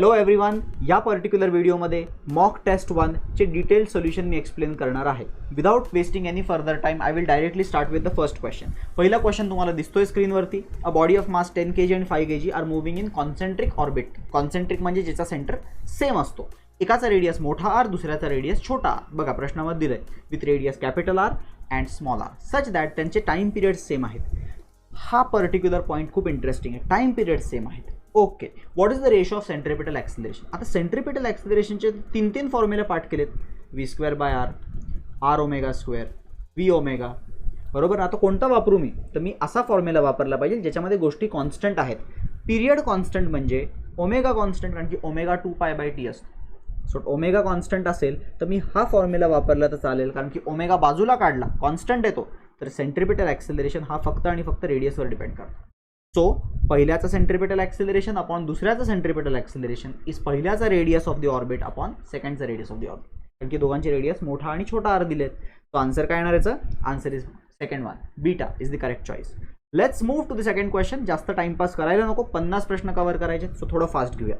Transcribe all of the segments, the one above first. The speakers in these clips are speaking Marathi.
हॅलो एव्हरीवन, या पर्टिक्युलर व्हिडिओमध्ये मॉक टेस्ट 1 चे डिटेल्ड सोल्युशन मी एक्सप्लेन करणार आहे. Without wasting any further time I will directly start with the first question. पहिला क्वेश्चन तुम्हाला दिसतोय स्क्रीनवरती. A body of mass 10 kg and 5 kg are moving in concentric orbit. Concentric म्हणजे ज्याचा सेंटर सेम असतो. एकाचा रेडियस मोठा आर, दुसऱ्याचा रेडियस छोटा आर. बघा प्रश्नामध्ये दिलंय with radius capital R and small R such that त्यांचे टाइम पिरियड सेम आहेत. हा पर्टिक्युलर पॉईंट खूप इंटरेस्टिंग आहे. टाइम पिरियड सेम आहेत. Okay, what is the ratio of centripetal acceleration. आता सेंट्रिपिटल ॲक्सिलरेशनचे तीन फॉर्म्युले पाठ केलेत. v²/r, r⍵², v⍵. बरोबर. आता कोणता वापरू मी, तर मी असा फॉर्म्युला वापरला पाहिजे ज्याच्यामध्ये गोष्टी कॉन्स्टंट आहेत. पिरियड कॉन्स्टंट म्हणजे ओमेगा कॉन्स्टंट, कारण की ओमेगा 2π/t असतो. सो ओमेगा कॉन्स्टंट असेल तर मी हा फॉर्म्युला वापरला तर चालेल, कारण की ओमेगा बाजूला काढला कॉन्स्टंट येतो. तर सेंट्रिपिटल ॲक्सिलरेशन हा फक्त आणि फक्त रेडियसवर डिपेंड करतो. सो पहिल्याचा सेंट्रिपिटल ॲक्सिलरेशन अपॉन दुसऱ्याचा सेंट्रिपिटल ॲक्सिलरेशन इज पहिल्याचा radius of the orbit upon सेकंडचा रेडियस ऑफ द ऑर्बिट. कारण की दोघांचे रेडियस मोठा आणि छोटा आर दिलेत. सो आन्सर काय येणार याचं? Answer is second one, beta is the correct choice. Let's move to the second question. जास्त टाइमपास करायला नको, 50 प्रश्न कव्हर करायचे. सो थोडं फास्ट घेऊया.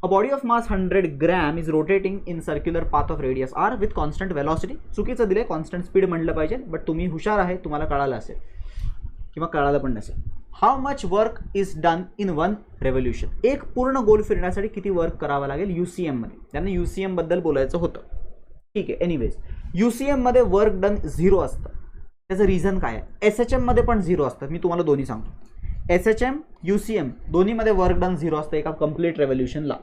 A body of mass 100 gram is rotating in circular path of radius R with constant velocity. चुकीचं दिले, कॉन्स्टंट स्पीड म्हटलं पाहिजे, बट तुम्ही हुशार आहे, तुम्हाला कळालं असेल किंवा कळालं पण नसेल. How much work is done in one revolution. एक पूर्ण गोल फिरण्यासाठी किती वर्क करावं लागेल UCM मध्ये. त्यांना UCM बद्दल बोलायचं होतं. ठीक आहे. एनिवेज, UCM मध्ये वर्क डन 0 असतं. त्याचं रिझन काय आहे? SHM मध्ये पण 0 असतं. मी तुम्हाला दोन्ही सांगतो. SHM UCM दोन्हीमध्ये वर्क डन 0 असतं एका कम्प्लीट रेव्होल्युशनला.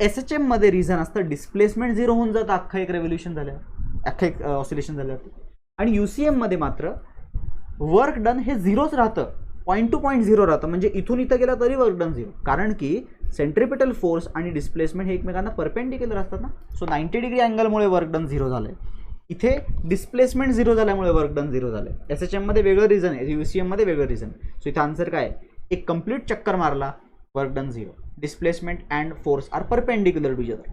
SHM मध्ये रिझन असतं डिस्प्लेसमेंट 0 होऊन जातं अख्खं एक रेव्होल्युशन झालं, अख्खं एक ऑसिलेशन झालं. आणि UCM मध्ये मात्र वर्क डन हे 0च राहतं, पॉईंट टू पॉईंट 0 राहतं. म्हणजे इथून इथं गेला तरी वर्क डन 0, कारण की सेंट्रिपिटल फोर्स आणि डिस्प्लेसमेंट हे एकमेकांना परपेंडिक्युलर असतात ना. सो 90 डिग्री अँगलमुळे वर्क डन 0 झालं आहे. इथे डिस्प्लेसमेंट 0 झाल्यामुळे वर्क डन 0 झालं आहे. SHM मध्ये वेगळं रिझन आहे, UCM मध्ये वेगळं रिझन. सो इथे आन्सर काय आहे? एक कंप्लीट चक्कर मारला, work done 0. Displacement and force are perpendicular to each other.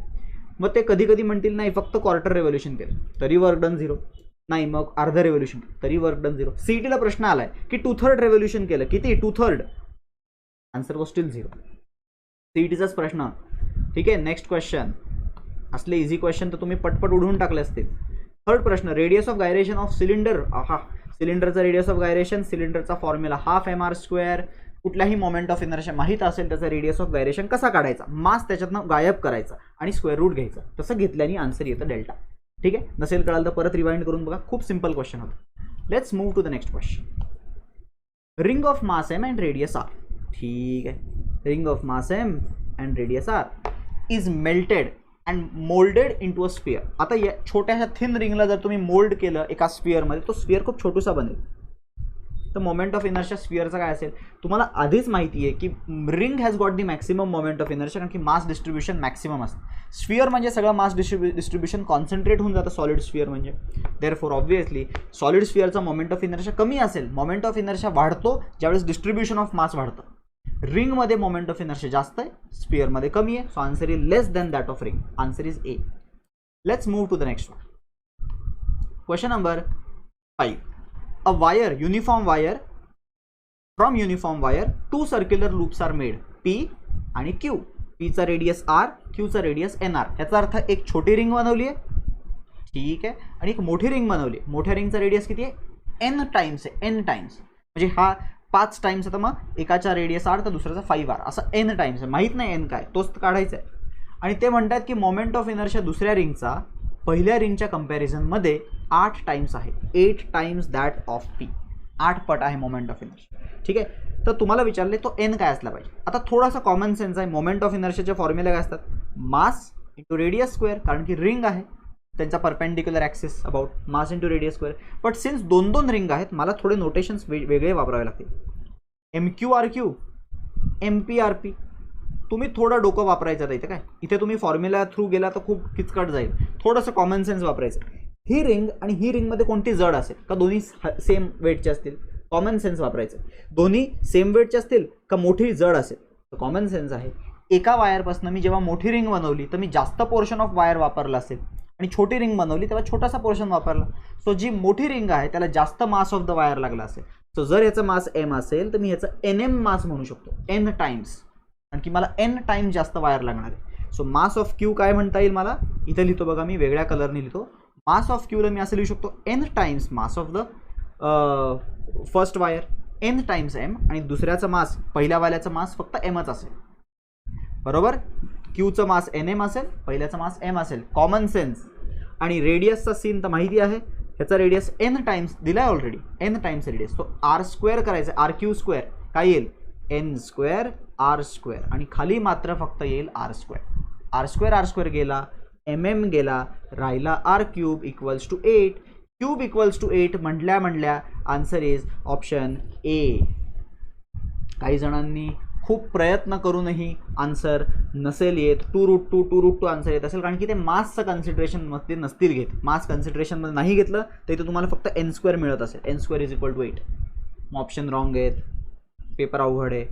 मग ते कधी कधी म्हणतील नाही फक्त क्वार्टर रेव्होल्युशन केलं तरी वर्क डन 0, नाही मग अर्ध रेव्होल्युशन तरी वर्क डन 0. CETला प्रश्न आलाय की 2/3 रेव्होल्युशन केलं, किती 2/3, आन्सर वॉज स्टील 0. CETचाच प्रश्न. ठीक आहे. Next question. असले इझी क्वेश्चन तर तुम्ही पटपट उडवून टाकले असतील. थर्ड प्रश्न, radius of gyration of cylinder. सिलेंडरचा रेडियस ऑफ गायरेशन, सिलेंडरचा फॉर्म्युला ½ mr². कुठल्याही मोमेंट ऑफ इनर्शिया माहीत असेल त्याचा रेडियस ऑफ गायरेशन कसा काढायचा, मास त्याच्यातनं गायब करायचा आणि स्क्वेअर रूट घ्यायचा. तसं घेतल्याने आन्सर येतं डेल्टा. ठीक आहे. नसेल कळालं तर परत रिवाइंड करून बघा, खूप सिंपल क्वेश्चन होतं. Let's move to the next question. Ring of mass M and radius R. ठीक आहे. Ring of mass M and radius R is melted and moulded into a sphere. आता या छोट्याशा थिन रिंगला जर तुम्ही मोल्ड केलं एका स्फिअरमध्ये, तो स्फिअर खूप छोटूसा बनेल. तर मोमेंट ऑफ इनर्शिया स्फिअरचा काय असेल? तुम्हाला आधीच माहिती आहे की ring has got the maximum moment of inertia, कारण की मास डिस्ट्रीब्युशन मॅक्सिमम असतं. स्फिअर म्हणजे सगळं मास डिस्ट्रीब्युशन कॉन्सन्ट्रेट होऊन जातं सॉलिड स्फिअर म्हणजे. देअरफॉर ऑब्व्हियसली सॉलिड स्फिअरचा मोमेंट ऑफ इनर्शिया कमी असेल. मोमेंट ऑफ इनर्शिया वाढतो ज्यावेळेस डिस्ट्रीब्युशन ऑफ मास वाढतं. रिंगमध्ये मोमेंट ऑफ इनर्शिया जास्त आहे, स्फिअरमध्ये कमी आहे. So answer is less than that of ring. Answer is A. Let's move to the next one. Question number 5. A wire, uniform wire, from uniform wire, 2 circular loops are made, P आणि Q. P चा रेडियस R, Q चा रेडियस NR. ह्याचा अर्थ एक छोटी रिंग बनवली आहे, ठीक आहे, आणि एक मोठी रिंग बनवली आहे. मोठ्या रिंगचा रेडियस किती आहे? N टाइम्स आहे, N टाइम्स. म्हणजे हा 5 टाइम्स. आता मग एकाचा रेडियस R तर दुसऱ्याचा 5R, असं N टाइम्स आहे. माहीत नाही N काय, तोच काढायचा आहे. आणि ते म्हणतात की मोमेंट ऑफ इनर्शिया दुसऱ्या रिंगचा पहिल्या रिंगच्या कंपॅरिझनमध्ये 8 टाइम्स आहे. 8 टाइम्स दॅट ऑफ P. 8 पट आहे मोमेंट ऑफ इनर्शिया. ठीक आहे. तर तुम्हाला विचारले तो N काय असला पाहिजे. आता थोडासा कॉमन सेन्स आहे. मोमेंट ऑफ इनर्शियाचे फॉर्म्युले काय असतात? मास इंटू रेडियस स्क्वेअर, कारण की रिंग आहे त्यांचा perpendicular axis about mass into radius square. But since 2 ring आहेत, मला थोडे नोटेशन्स वेगळे वापरावे लागतील. MQRQ, MPRP. तुम्ही थोडं डोकं वापरायचं आहे. इथे काय, इथे तुम्ही फॉर्म्युला थ्रू गेला तर खूप किचकट जाईल. थोडंसं कॉमन सेन्स वापरायचं. ही रिंग आणि ही रिंगमध्ये कोणती जड असेल का दोन्ही सेम वेटचे असतील? कॉमन सेन्स वापरायचं. दोन्ही सेम वेटचे असतील का मोठी जड असेल? तर कॉमन सेन्स आहे. एका वायरपासून मी जेव्हा मोठी रिंग बनवली तर मी जास्त पोर्शन ऑफ वायर वापरला असेल, आणि छोटी रिंग बनवली तेव्हा छोटासा पोर्शन वापरला. सो जी मोठी रिंग आहे त्याला जास्त मास ऑफ द वायर लागला असेल. सो जर याचा मास M असेल तर मी याचं NM मास म्हणू शकतो, N टाइम्स. कारण की मला n टाइम जास्त वायर लागणार आहे. सो मास ऑफ क्यू काय म्हणता येईल मला, इथे लिहितो बघा, मी वेगळ्या कलरने लिहितो. मास ऑफ क्यूला मी असं लिहू शकतो n times mass of the first wire, n times m, आणि दुसऱ्याचं मास, पहिल्या वाल्याचं मास फक्त mच असेल, बरोबर. क्यूचं मास nm असेल, पहिल्याचं मास m असेल, कॉमन सेन्स. आणि रेडियसचा सीन तर माहिती आहे, ह्याचा रेडियस n टाइम्स दिला आहे ऑलरेडी, n टाइम्स रेडियस, तो r स्क्वेअर करायचं, आर क्यू स्क्वेअर काय येईल, n स्क्वेअर r स्क्वेअर, आणि खाली मात्र फक्त येईल r स्क्वेअर गेला, mm गेला, राहिला r cube equals to 8. Cube equals to 8 म्हटल्या आन्सर इज ऑप्शन ए. काही जणांनी खूप प्रयत्न करूनही आन्सर नसेल येत, 2√2 आन्सर येत असेल, कारण की ते मासचं कन्सिडरेशनमध्ये नसतील घेत. मास कन्सिडरेशनमध्ये नाही घेतलं तर इथं तुम्हाला फक्त n स्क्वेअर मिळत असेल, n square is equal to 8. मग ऑप्शन रॉंग आहेत, पेपर अवघड आहे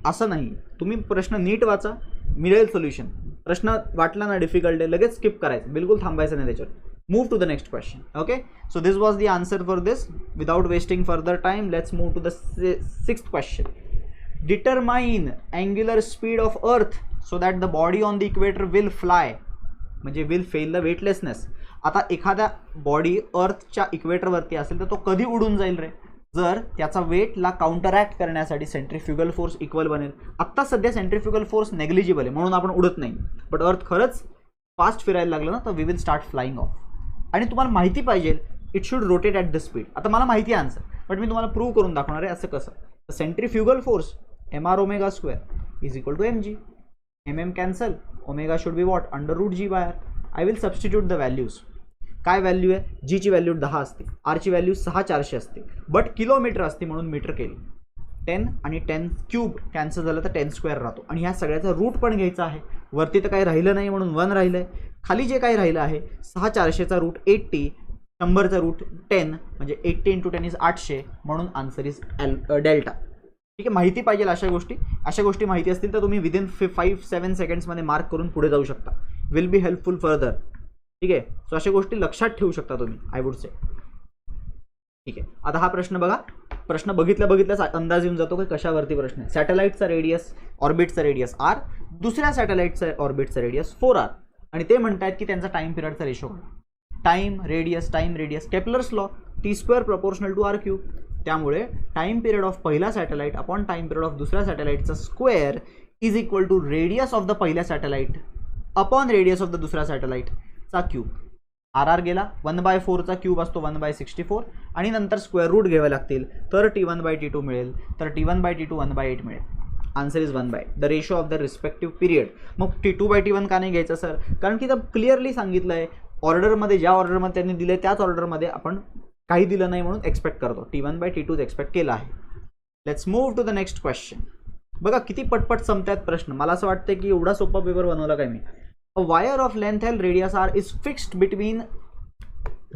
असं नाही. तुम्ही प्रश्न नीट वाचा, मिळेल सोल्युशन. प्रश्न वाटला ना डिफिकल्ट आहे, लगेच स्किप करायचं, बिलकुल थांबायचं नाही त्याच्यावर. Move to the next question. Okay, so this was the answer for this. Without wasting further time, let's move to the sixth question. Determine angular speed of Earth so that the body on the equator will fly. म्हणजे will fail the weightlessness. आता एखादा बॉडी अर्थच्या इक्वेटरवरती असेल तर तो कधी उडून जाईल रे, जर त्याचा वेटला काउंटरॅक्ट करण्यासाठी सेंट्रीफ्युगल फोर्स इक्वल बनेल. आत्ता सध्या सेंट्रीफ्युगल फोर्स नेग्लिजिबल आहे म्हणून आपण उडत नाही, बट अर्थ खरंच फास्ट फिरायला लागलं ना तर we will start flying off. आणि तुम्हाला माहिती पाहिजे it should rotate at the speed. आता मला माहिती आहे आन्सर, बट मी तुम्हाला प्रूव्ह करून दाखवणार आहे. असं कसं, centrifugal force mr omega square is equal to mg, mm cancel, omega should be what √g/r. I will substitute the values. काय व्हॅल्यू आहे, जीची व्हॅल्यू 10 असते, आरची व्हॅल्यू 6400 असते, बट किलोमीटर असते म्हणून मीटर केली. 10 आणि 10 क्यूब कॅन्सल झालं तर 10 स्क्वेअर राहतो. आणि ह्या सगळ्याचा रूट पण घ्यायचा आहे. वरती तर काही राहिलं नाही म्हणून 1 राहिलं आहे, खाली जे काही राहिलं आहे 6400चा रूट 80, 100चा रूट 10, म्हणजे 80 × 10 इज 800, म्हणून आन्सर इज डेल्टा. ठीक आहे, माहिती पाहिजे अशा गोष्टी माहिती असतील तर तुम्ही विदिन 5-7 सेकंड्समध्ये मार्क करून पुढे जाऊ शकता. Will be helpful further. ठीक आहे, सो अशा गोष्टी लक्षात ठेवू शकता तुम्ही, आय वुड से. ठीक आहे, आता हा प्रश्न बघा. प्रश्न बघितल्याच अंदाज येऊन जातो की कशावरती प्रश्न आहे. सॅटेलाइटचा रेडियस, ऑर्बिटचा रेडियस r, दुसऱ्या सॅटेलाइटचा ऑर्बिटचा रेडियस 4r, आणि ते म्हणतात की त्यांचा टाइम पिरियडचा रेशो. Time radius Kepler's law, t² proportional to r cube. त्यामुळे टाइम पिरियड ऑफ पहिला satellite upon time period of दुसऱ्या सॅटेलाइटचा square is equal to radius of the पहिल्या satellite upon radius of the दुसऱ्या सॅटेलाइटचा क्यूब. आर गेला, 1/4चा क्यूब असतो 1/64, आणि नंतर स्क्वेअर रूट घ्यावे लागतील, तर t1/t2 मिळेल, तर t1/t2 1/8 मिळेल. Answer is 1/, the ratio of the respective period. मग t2/t1 का नाही घ्यायचं सर, कारण की तर क्लिअरली सांगितलं आहे ऑर्डरमध्ये, ज्या ऑर्डरमध्ये त्यांनी दिले त्याच ऑर्डरमध्ये आपण काही दिलं नाही म्हणून एक्सपेक्ट करतो. t1/t2 एक्सपेक्ट केला आहे. Let's move to the next question. बघा किती पटपट संपतात प्रश्न. मला असं वाटतं की एवढा सोपा पेपर बनवला काय मी. A wire of length L radius r is fixed between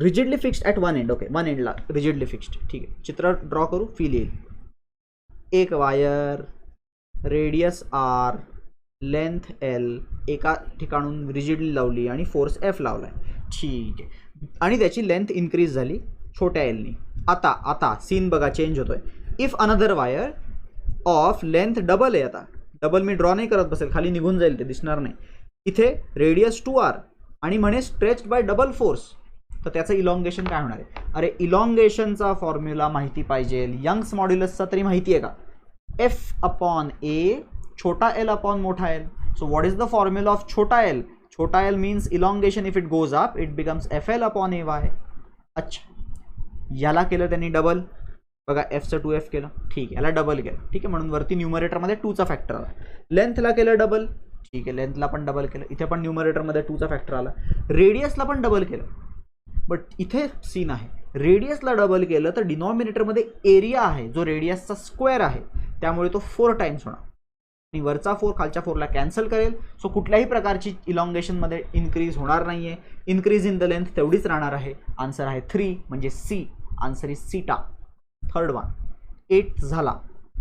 rigidly fixed at one end. Okay, one end ला rigidly fixed. ठीक आहे, चित्र ड्रॉ करू, फील येईल. एक wire, radius r, length L, एका ठिकाणून रिजिडली लावली आणि फोर्स F लावलाय. ठीक आहे, आणि त्याची लेंथ इन्क्रीज झाली छोट्या L नी. आता सीन बघा चेंज होतोय. If another wire of length double आहे, आता डबल मी ड्रॉ नाही करत बसेल, खाली निघून जाईल, ते दिसणार नाही. इथे रेडियस 2r आणि म्हणे स्ट्रेच्ड बाय डबल फोर्स, तर त्याचं इलॉंगेशन काय होणार आहे. अरे इलॉंगेशनचा फॉर्म्युला माहिती पाहिजे, यंग्स मॉड्युलसचा तरी माहिती आहे का. F/A, छोटा l अपॉन मोठा l. So what is the formula of छोटा l. छोटा l means elongation, if it goes up it becomes FL/AY. अच्छा, याला केलं त्यांनी डबल, बघा एफचं 2F केलं, ठीक, याला डबल केलं, ठीक आहे, म्हणून वरती न्यूमरेटरमध्ये 2चा फॅक्टर आला. लेंथला केलं डबल, ठीक आहे, लेंथला पण डबल केलं, इथे पण न्यूमरेटरमध्ये 2चा फॅक्टर आला. रेडियसला पण डबल केलं, बट इथे सीन आहे, रेडियसला डबल केलं तर डिनॉमिनेटरमध्ये एरिया आहे जो रेडियसचा स्क्वेअर आहे, त्यामुळे तो 4 टाइम्स होणार, आणि वरचा 4 खालच्या 4ला कॅन्सल करेल. सो कुठल्याही प्रकारची इलॉंगेशनमध्ये इन्क्रीज होणार नाही आहे, इन्क्रीज इन द लेंथ तेवढीच राहणार आहे. आन्सर आहे 3, म्हणजे C. Answer is theta. Third one. 8 झाला.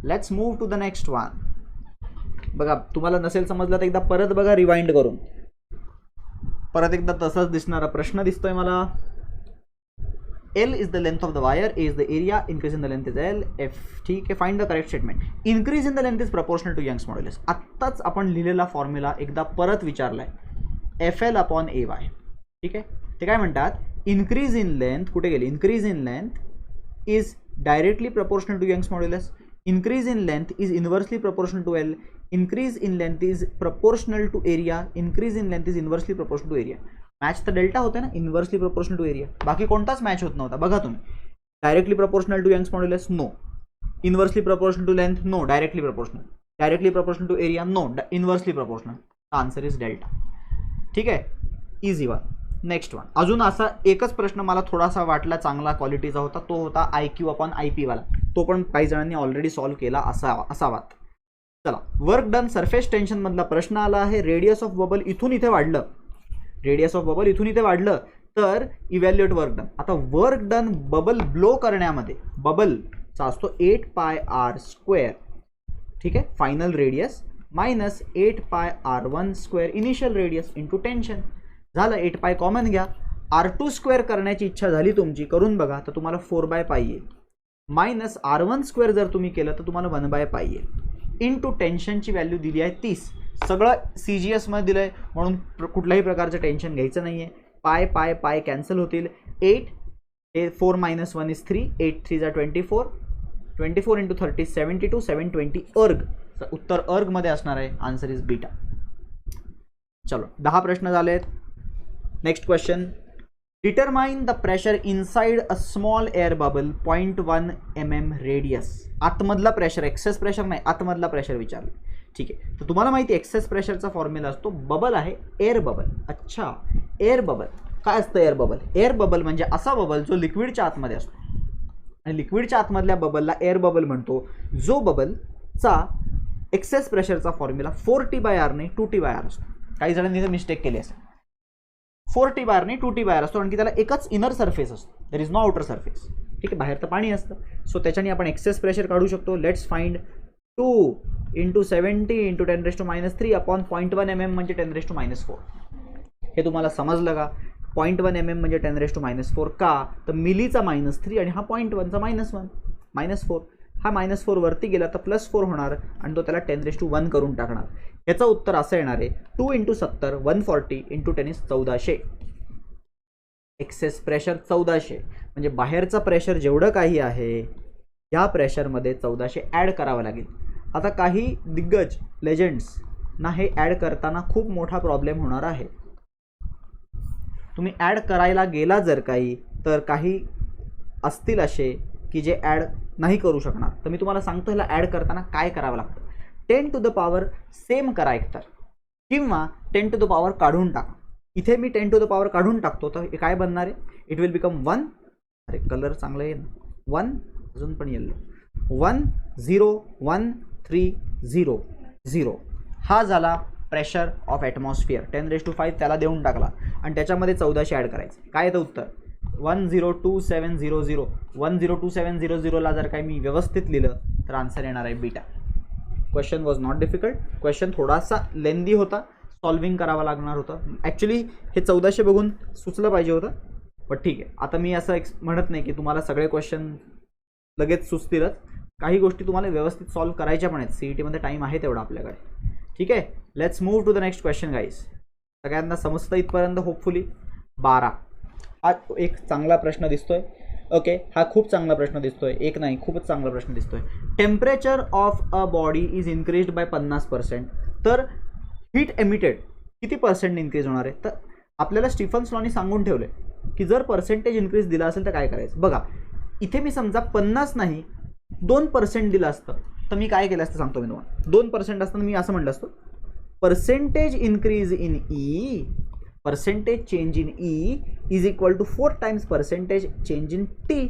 Let's move to the next one. बघा तुम्हाला नसेल समजलं तर एकदा परत बघा रिवाइंड करून, परत एकदा तसाच दिसणारा प्रश्न दिसतोय मला. L is the length of the wire, A is the area, increase in the length is L, F. ठीक आहे, find the correct statement. Increase in the length is proportional to Young's modulus. आत्ताच आपण लिहिलेला फॉर्म्युला एकदा परत विचारलाय, FL अपॉन AY. ठीक आहे, ते काय म्हणतात, इन्क्रीज इन लेंथ, कुठे गेली, increase in length is directly proportional to Young's modulus. Increase in length is inversely proportional to L. Increase in length is proportional to area. Increase in length is inversely proportional to area. Match तर डेल्टा होते ना, इन्व्हर्सली प्रपोर्शनल टू एरिया. बाकी कोणताच मॅच होत नव्हता. बघा तुम्ही, directly proportional to Young's modulus, no. Inversely proportional to length, no. Directly proportional. Directly proportional to area, no. Inversely proportional. Answer is delta. ठीक आहे, इझी वन. Next one. अजून असा एकच प्रश्न मला थोडासा वाटला चांगला क्वालिटीचा होता, तो होता IQ अपॉन IP वाला. तो पण काही जणांनी ऑलरेडी सॉल्व्ह केला असावा. चला, वर्क डन सरफेस टेन्शन मधला प्रश्न आला आहे. रेडियस ऑफ बबल इथून इथे वाढलं, रेडियस ऑफ बबल इथून इथे वाढलं तर इव्हॅल्युएट वर्क डन. आता वर्क डन बबल ब्लो करण्यामध्ये बबलचा असतो 8πr². ठीक आहे, final radius minus 8πr1² initial radius into tension. झालं, 8π कॉमन घ्या. R2² करण्याची इच्छा झाली तुमची, करून बघा, तर तुम्हाला 4/π येईल. मायनस R1² जर तुम्ही केलं तर तुम्हाला 1/π येईल. इंटू टेन्शनची व्हॅल्यू दिली आहे 30. सगळं CGS मध्ये दिलं आहे म्हणून कुठल्याही प्रकारचं टेन्शन घ्यायचं नाही आहे. पाय कॅन्सल होतील. 8 हे 4 - 1 इज 3. 8 3 जा 24. 24 इंटू 30 72. 720 अर्ग. उत्तर अर्गमध्ये असणार आहे. Answer is beta. चलो, 10 प्रश्न झाले आहेत. Next question. Determine the pressure inside a small air bubble 0.1 mm radius. आतमधला प्रेशर, एक्सेस प्रेशर नाही, आतमधला प्रेशर विचारलं. ठीक आहे, तर तुम्हाला माहिती आहे एक्सेस प्रेशरचा फॉर्म्युला असतो, बबल आहे एअर बबल. अच्छा, एअर बबल काय असतं? एअर बबल, एअर बबल म्हणजे असा बबल जो लिक्विडच्या आतमध्ये असतो, आणि लिक्विडच्या आतमधल्या बबलला एअर बबल म्हणतो. जो बबलचा एक्सेस प्रेशरचा फॉर्म्युला 4T/R ने 2T/R असतो. काही जणांनी मिस्टेक केली असेल. 4T/R ने 2T/R असतो, कारण की त्याला एकच इनर सरफेस असतो, there is no outer surface. ठीक आहे, बाहेर तर पाणी असतं. सो त्याच्याने आपण एक्सेस प्रेशर काढू शकतो. Let's find 2 into 70 into 10⁻³ upon 0.1 mm म्हणजे 10⁻⁴. हे तुम्हाला समजलं का? 0.1 mm म्हणजे 10⁻⁴. का तर मिलीचा -3 आणि हा 0.1चा -1 -4. हा -4 वरती गेला तर +4 होणार आणि तो त्याला 10⁻1 करून टाकणार. याचं उत्तर असं येणार आहे 2 into 70 140 into 10 is 1400. Excess pressure 1400 म्हणजे बाहेरचा प्रेशर जेवढं काही आहे या प्रेशरमध्ये 1400 ॲड करावं लागेल. आता काही दिग्गज लेजंड्स ना हे ॲड करताना खूप मोठा प्रॉब्लेम होणार आहे. तुम्ही ॲड करायला गेला जर काही तर काही असतील असे की जे ॲड नाही करू शकणार. तर मी तुम्हाला सांगतो ह्याला ॲड करताना काय करावं लागतं. 10 to the power सेम करा एकतर, किंवा 10 to the power काढून टाका. इथे मी 10 to the power काढून टाकतो तर काय बनणार आहे? It will become 1. अरे कलर चांगला आहे ना. 1 अजून पण येल्लो. 1 0 1 3 0 0. हा झाला प्रेशर ऑफ ॲटमॉस्फिअर. 10⁵ त्याला देऊन टाकला आणि त्याच्यामध्ये 1400 ॲड करायचं. काय येतं उत्तर? 102700. 102700ला जर काही मी व्यवस्थित लिहिलं तर आन्सर येणार आहे beta. Question was not difficult. Question थोडासा लेंदी होता, सॉल्विंग करावा लागणार होतं. ॲक्च्युली हे 1400 बघून सुचलं पाहिजे होतं, पण ठीक आहे. आता मी असं म्हणत नाही की तुम्हाला सगळे क्वेश्चन लगेच सुचतीलच. काही गोष्टी तुम्हाला व्यवस्थित सॉल्व्ह करायच्या पण आहेत. CETमध्ये टाईम आहे तेवढा आपल्याकडे. ठीक आहे, let's move to the next question guys. सगळ्यांना समजतं इथपर्यंत होपफुली. 12 हा एक चांगला प्रश्न दिसतोय. ओके, हा खूप चांगला प्रश्न दिसतोय. एक नाही, खूपच चांगला प्रश्न दिसतोय. Temperature of a body is increased by 50%. तर हीट एमिटेड किती % इन्क्रीज होणार आहे? तर आपल्याला स्टीफन्स लॉनी सांगून ठेवले की जर पर्सेंटेज इन्क्रीज दिला असेल तर काय करायचं. बघा इथे मी समजा 50 नाही 2% दिलं असतं तर मी काय केलं असतं सांगतो मी तुम्हाला. 2% असताना मी असं म्हटलं असतं percentage increase in E, percentage change in E is equal to 4 times percentage change in T.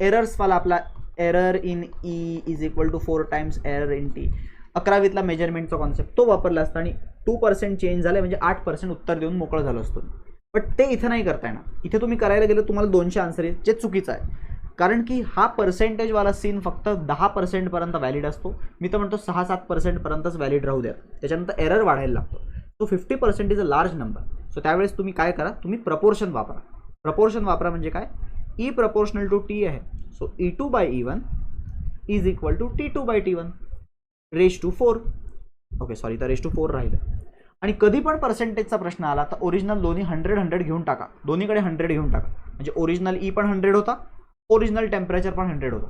एरर्सवाला आपला error in E is equal to 4 times error in T. 11वीतला मेजरमेंटचा कॉन्सेप्ट तो वापरला असता आणि 2% चेंज झाले म्हणजे 8% उत्तर देऊन मोकळं झालं असतो. बट ते इथं नाही करता येणार. इथे तुम्ही करायला गेलं तुम्हाला 200 आन्सर येईल, जे चुकीचं आहे. कारण की हा पर्सेंटेजवाला सीन फक्त 10% पर्यंत व्हॅलिड असतो. मी तर म्हणतो 6-7% पर्यंतच व्हॅलिड राहू द्या, त्याच्यानंतर एरर वाढायला लागतो. So 50% is a large number. So त्यावेळेस तुम्ही काय करा, तुम्ही प्रपोर्शन वापरा. प्रपोर्शन वापरा म्हणजे काय, E प्रपोर्शनल टू T आहे, so E2 by E1 is equal to T2 by T1 raise to 4. Okay sorry, तर रेज टू 4 राहिलं. आणि कधी पण पर्सेंटेजचा प्रश्न आला तर ओरिजिनल दोन्ही 100 घेऊन टाका, दोन्हीकडे 100 घेऊन टाका, म्हणजे ओरिजिनल E पण 100 होता, ओरिजिनल टेम्परेचर पण 100 होता.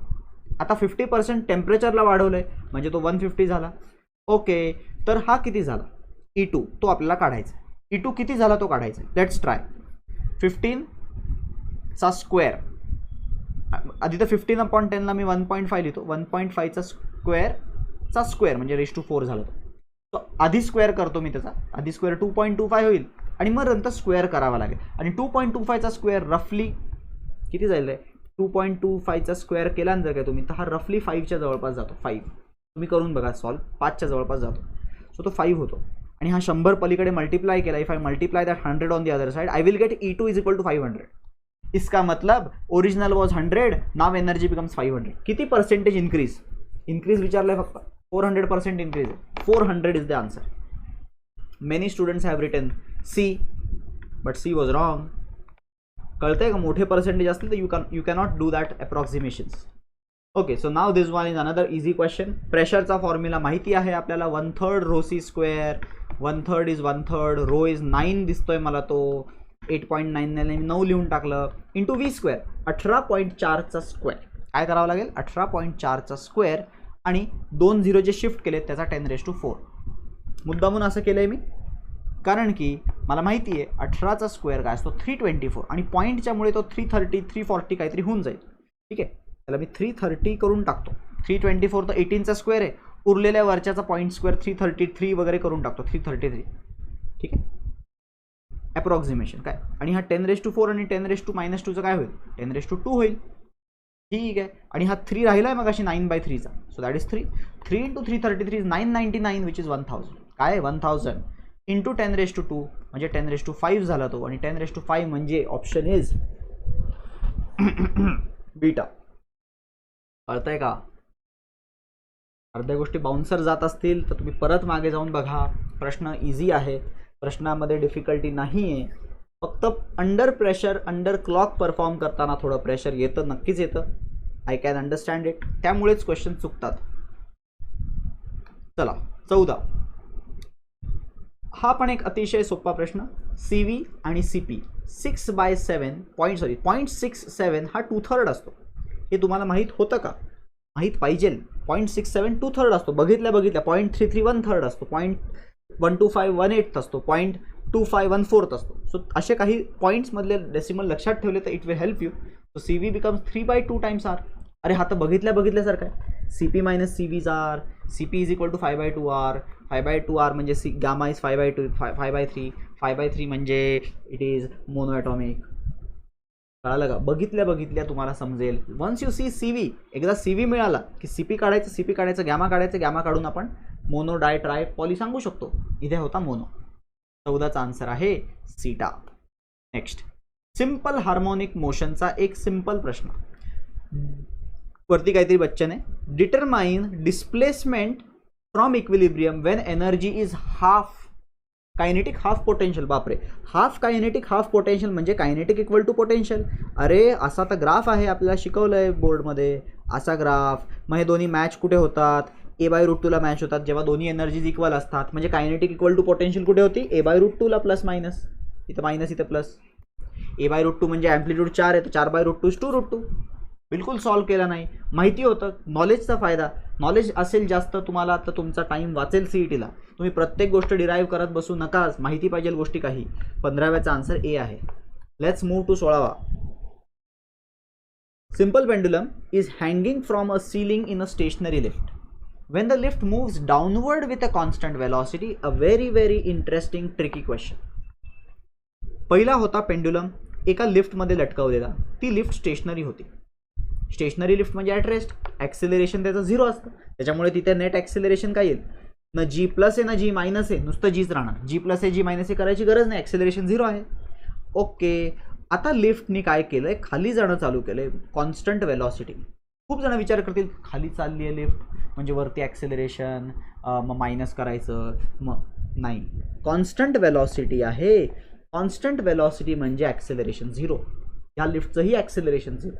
आता 50% टेम्परेचरला वाढवलंय म्हणजे तो 150 झाला. ओके, तर हा किती झाला E2 तो आपल्याला काढायचा. E2 किती झाला तो काढायचा. Let's try. 15चा स्क्वेअर, आधी तर 15/10ला मी 1.5 लिहितो, 1.5चा स्क्वेअर म्हणजे रेज टू 4 झाला तो. आधी स्क्वेअर करतो मी त्याचा, आधी स्क्वेअर 2.25 होईल आणि मग नंतर स्क्वेअर करावा लागेल. आणि 2.25चा स्क्वेअर रफली किती जाईल रे, 2.25चा स्क्वेअर केल्यानंतर काय तुम्ही, तर हा रफली 5च्या जवळपास जातो. 5 तुम्ही करून बघा सॉल्व, 5च्या जवळपास जातो, सो तो 5 होतो. आणि हा 100 पलीकडे मल्टीप्लाई केला, if I multiply that 100 on the other side I will get E2 is equal to 500. इसका मतलब original was 100, now energy becomes 500. किती पर्सेंटेज इंक्रीज विचारलंय फक्त, 400% इंक्रीज आहे. 400 is the answer. Many students have written C, but C was wrong. कळतंय का, मोठे पर्सेंटेज असतील तर you cannot do that approximations. Okay, so now this one is another easy question. प्रेशरचा फॉर्म्युला माहिती आहे आपल्याला, 1/3 rho C square, 1/3 is 1/3, rho is 9 दिसतोय मला, तो 8.99 9 लिहून टाकलं, इंटू V स्क्वेअर 18.4चा स्क्वेअर. काय करावं लागेल, 18.4चा स्क्वेअर आणि 2 0 जे शिफ्ट केले त्याचा 10⁴. मुद्दामून असं केलं आहे मी कारण की मला माहिती आहे 18चा स्क्वेअर काय असतो 324, आणि पॉईंटच्यामुळे तो 330 340 काहीतरी होऊन जाईल. ठीक आहे, त्याला मी 330 करून टाकतो. 324 तर 18चा स्क्वेअर आहे, उरलेल्या वरच्याचा पॉईंट स्क्वेअर 333 वगैरे करून टाकतो, 333. ठीक आहे, अप्रॉक्सिमेशन काय. आणि हा 10⁴ आणि 10⁻²चं काय होईल, 10⁵2 होईल. ठीक आहे, आणि हा 3 राहिला आहे मग अशी 9/3चा, so that is 3. 3 into 333 is 999 which is 1000. काय 1000 इंटू 10⁻² म्हणजे 10⁵5 झाला तो, आणि 10⁵5 म्हणजे ऑप्शन इज बीटा. कळतंय का. अर्ध्या गोष्टी बाउन्सर जात असतील तर तुम्ही परत मागे जाऊन बघा. प्रश्न इझी आहे, प्रश्नामध्ये डिफिकल्टी नाही आहे, फक्त under pressure under clock perform करताना थोडं प्रेशर येतं, नक्कीच येतं. आय कॅन अंडरस्टँड इट, त्यामुळेच क्वेश्चन चुकतात. चला 14. हा पण एक अतिशय सोपा प्रश्न. CV आणि CP 6/7 0.67 हा 2/3 असतो. हे तुम्हाला माहीत होतं का, माहीत पाहिजे. 0.67 2/3 असतो, बघितल्या 0.33 1/3 असतो, 0.125 1/8 असतो, 0.25 1/4 असतो. सो असे काही पॉईंट्समधले डेसिमल लक्षात ठेवले तर it will help you. So CV becomes 3/2 times R. अरे हा तर बघितल्यासारखं आहे. CP minus CV is R, CP is equal to 5/2 R. 5/2 R म्हणजे गामा इज 5/2 5/3. 5/3 म्हणजे इट इज मोनो ॲटॉमिक. कळालं का, बघितल्या तुम्हाला समजेल. वन्स यू सी CV, एकदा CV मिळाला की CP काढायचं, गॅमा काढायचं, गॅमा काढून आपण मोनो डाय ट्राय पॉली सांगू शकतो. इथे होता मोनो. 14चा आन्सर आहे सीटा. नेक्स्ट, सिंपल हार्मोनिक मोशनचा एक सिंपल प्रश्न. वरती काहीतरी बच्चन आहे. Determine displacement from equilibrium when energy is half kinetic half potential. बापरे, हाफ कायनेटिक हाफ पोटेन्शियल म्हणजे कायनेटिक इक्वल टू पोटेन्शियल. अरे असा तर ग्राफ आहे, आपल्याला शिकवलं आहे बोर्डमध्ये असा ग्राफ. मग हे दोन्ही मॅच कुठे होतात, A/√2ला मॅच होतात जेव्हा दोन्ही एनर्जीज इक्वल असतात. म्हणजे कायनेटिक इक्वल टू पोटेन्शियल कुठे होती, A/√2ला प्लस मायनस, इथं मायनस इथं प्लस. A/√2 म्हणजे ॲम्प्लिट्यूड 4 आहे, तर 4/√2 इज 2√2. बिलकुल सॉल्व केला नाही, माहिती होतं. नॉलेजचा फायदा, नॉलेज असेल जास्त तुम्हाला तर तुमचा टाईम वाचेल CETला. तुम्ही प्रत्येक गोष्ट डिराईव्ह करत बसू नकाच, माहिती पाहिजे गोष्टी काही. 15व्याचा आन्सर A आहे. लेट्स मूव्ह टू 16वा. Simple pendulum is hanging from a ceiling in a stationary lift. When the lift moves downward with a constant velocity, a very interesting tricky question. पहिला होता पेंडुलम एका लिफ्टमध्ये लटकवलेला. ती लिफ्ट स्टेशनरी होती. स्टेशनरी लिफ्ट म्हणजे ॲट रेस्ट, ॲक्सेलरेशन त्याचं 0 असतं, त्याच्यामुळे तिथे नेट ॲक्सेलरेशन काय येईल, ना G प्लस आहे ना G मायनस आहे, नुसतं Gच राहणार. G प्लस आहे G मायनस आहे करायची गरज नाही, ॲक्सेलरेशन 0 आहे. ओके, आता लिफ्टनी काय केलं आहे, खाली जाणं चालू केलं आहे कॉन्स्टंट वेलॉसिटी. खूप जण विचार करतील खाली चालली आहे लिफ्ट म्हणजे वरती ॲक्सेलरेशन, मग मायनस करायचं. मग नाही, कॉन्स्टंट वेलॉसिटी आहे. कॉन्स्टंट वेलॉसिटी म्हणजे ॲक्सेलरेशन 0. या लिफ्टचंही ॲक्सेलरेशन 0,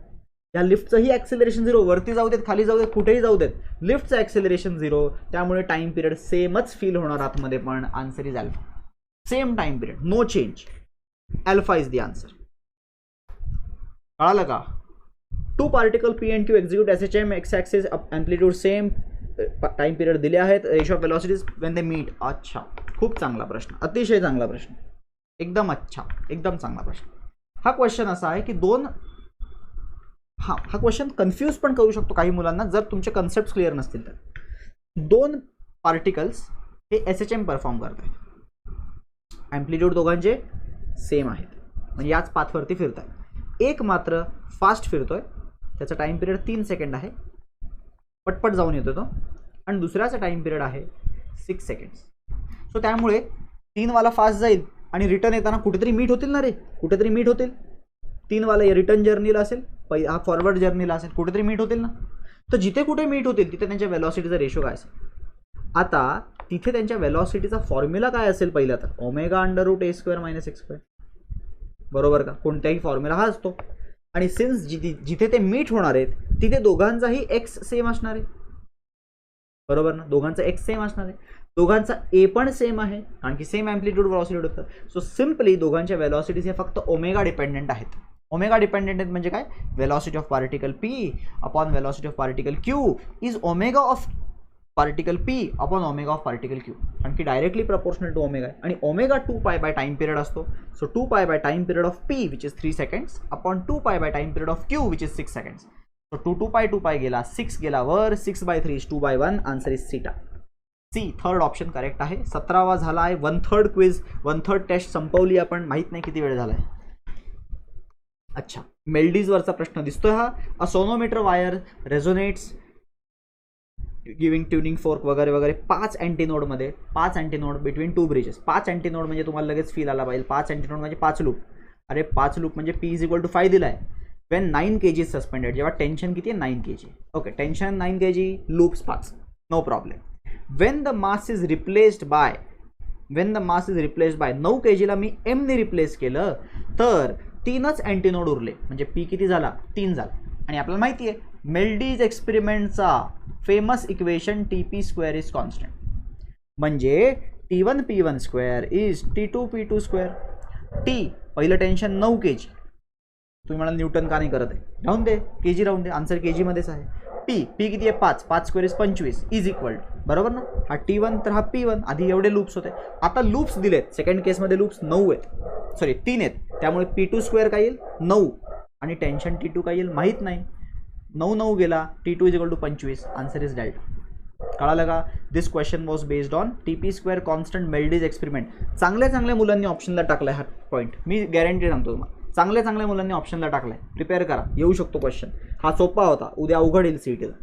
या लिफ्टचंही ॲक्सेलरेशन 0, वरती जाऊ देत खाली जाऊ देत कुठेही जाऊ देत, लिफ्टचं ॲक्सेलरेशन 0, त्यामुळे टाइम पिरियड सेमच फील होणार आतमध्ये, पण answer is alpha. Same time period, no change. Alpha is the answer. कळालं का? 2 particle P and Q execute SHM, x axis amplitude same, time period दिले आहेत, ratio of velocities when they meet. अच्छा, खूप चांगला प्रश्न, अतिशय चांगला प्रश्न, एकदम अच्छा, एकदम चांगला प्रश्न. हा क्वेश्चन असा आहे की हा क्वेश्चन कन्फ्यूज पण करू शकतो काही मुलांना जर तुमचे कन्सेप्ट क्लिअर नसतील तर. 2 पार्टिकल्स हे SHM परफॉर्म करत आहेत, ॲम्प्लिट्यूड दोघांचे सेम आहेत, म्हणजे याच पाथवरती फिरत आहेत. एक मात्र फास्ट फिरतोय, त्याचा टाइम पिरियड 3 सेकंड आहे, पटपट जाऊन येतो तो, आणि दुसऱ्याचा टाइम पिरियड आहे 6 सेकंड्स. सो त्यामुळे 3 वाला फास्ट जाईल आणि रिटर्न येताना कुठेतरी मीट होतील ना रे, कुठेतरी मीट होतील. 3 वाला रिटर्न जर्नीला असेल, हा फॉरवर्ड जर्नीला असेल, कुठेतरी मीट होतील ना. तर जिथे कुठे मीट होतील तिथे त्यांच्या वेलॉसिटीचा रेशो काय असेल. आता तिथे त्यांच्या वेलॉसिटीचा फॉर्म्युला काय असेल पहिला तर ω√a² - x², बरोबर का? कोणत्याही फॉर्म्युला हा असतो. आणि सिन्स जिथे ते मीट होणार आहेत तिथे दोघांचाही एक्स सेम असणार आहे, बरोबर ना? दोघांचा एक्स सेम असणार आहे, दोघांचा ए पण सेम आहे, कारण की सेम ॲम्प्लिट्यूड व्हेलॉसिटी होतं. सो सिम्पली दोघांच्या वेलॉसिटीज हे फक्त ओमेगा डिपेंडेंट आहेत. ओमेगा डिपेंडेंट आहेत म्हणजे काय? Velocity of particle P upon velocity of particle Q is omega of particle P upon omega of particle Q, कारण की डायरेक्टली प्रपोर्शनल टू ओमेगा आहे. आणि ओमेगा 2π बाय टाइम पिरियड असतो. So 2π by time period of P which is 3 seconds upon 2π by time period of Q which is 6 seconds. So 2π गेला, 6 गेला वर, 6/3 is 2/1, answer is theta. C, third option correct आहे. 17वा झाला आहे. 1/3 क्विज, 1/3 टेस्ट संपवली आपण, माहीत नाही किती वेळ झाला आहे. अच्छा, मेल्डीजवरचा प्रश्न दिसतोय हा. A sonometer wire resonates giving tuning fork वगैरे वगैरे 5 अँटीनोडमध्ये, 5 अँटीनोड बिटवीन 2 ब्रिजेस. 5 अँटीनोड म्हणजे तुम्हाला लगेच फील आला पाहिजे, 5 अँटीनोड म्हणजे 5 लूप. अरे 5 लूप म्हणजे P = 5 दिला आहे. वेन 9 kg सस्पेंडेड, जेव्हा टेन्शन किती आहे 9 kg. Okay, tension 9 kg, loops 5, no problem. When the mass is replaced by 9 kg मी M ने रिप्लेस केलं तर 3च अँटीनोड उरले, म्हणजे P किती झाला? 3 झाला. आणि आपल्याला माहिती आहे मेल्डीज एक्सपेरिमेंटचा famous equation Tp² is constant, म्हणजे T1P1² इज T2P2². T पहिलं टेन्शन 9 kg, तुम्ही मला न्यूटन का नाही करत आहे, राहून दे, kg राहून दे, आन्सर kg मध्येच आहे. P किती आहे? 5 इज 25 इज इक्वल, बरोबर ना? हा T1 तर हा P1. आधी एवढे लूप्स होते, आता लूप्स दिलेत. सेकंड केसमध्ये लूप्स 9 आहेत, सॉरी 3 आहेत, त्यामुळे P2² काय येईल? 9, आणि टेन्शन T2 काय येईल माहीत नाही. 9 गेला, T2 = 25, आन्सर इज डेल्टा. कळालं का? This question was based on Tp² constant Melde's experiment. चांगल्या मुलांनी ऑप्शनला टाकलाय हा पॉईंट, मी गॅरंटी सांगतो तुम्हाला. चांगल्या मुलांनी ऑप्शनला टाकलाय, प्रिपेअर करा, येऊ शकतो क्वेश्चन. हा सोपा होता, उद्या अवघड येईल सीईटीला,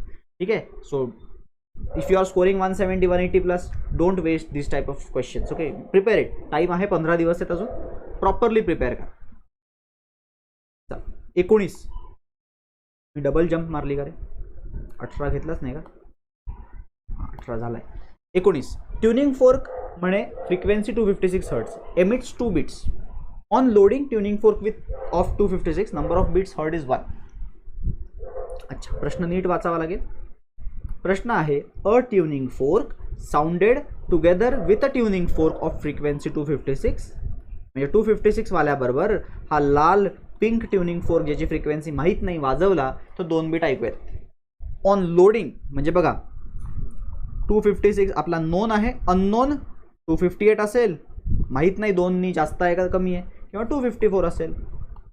ठीक आहे? So if you are scoring 170 180 plus, don't waste this type of questions. Okay, prepare it. Time आहे, 15 दिवस आहेत अजून, प्रॉपरली प्रिपेअर करा. चल 19, मी डबल जंप मारली का रे? 18 घेतलाच नाही का? 18 झालाय. 19, ट्युनिंग फोर्क म्हणे frequency 256 hertz, emits 2 beats. On loading tuning fork with of 256, number of beats heard is 1. अच्छा, प्रश्न नीट वाचावा लागेल. प्रश्न आहे, a tuning fork sounded together with a tuning fork of frequency 256, म्हणजे 256 वाल्याबरोबर हा लाल पिंक ट्युनिंग फोर्क ज्याची फ्रिक्वेन्सी माहीत नाही वाजवला तर 2 बीट ऐकूयात. ऑन लोडिंग म्हणजे बघा 256 आपला नोन आहे, अननोन 258 असेल, माहीत नाही 2नी जास्त आहे का कमी आहे, किंवा 254 असेल.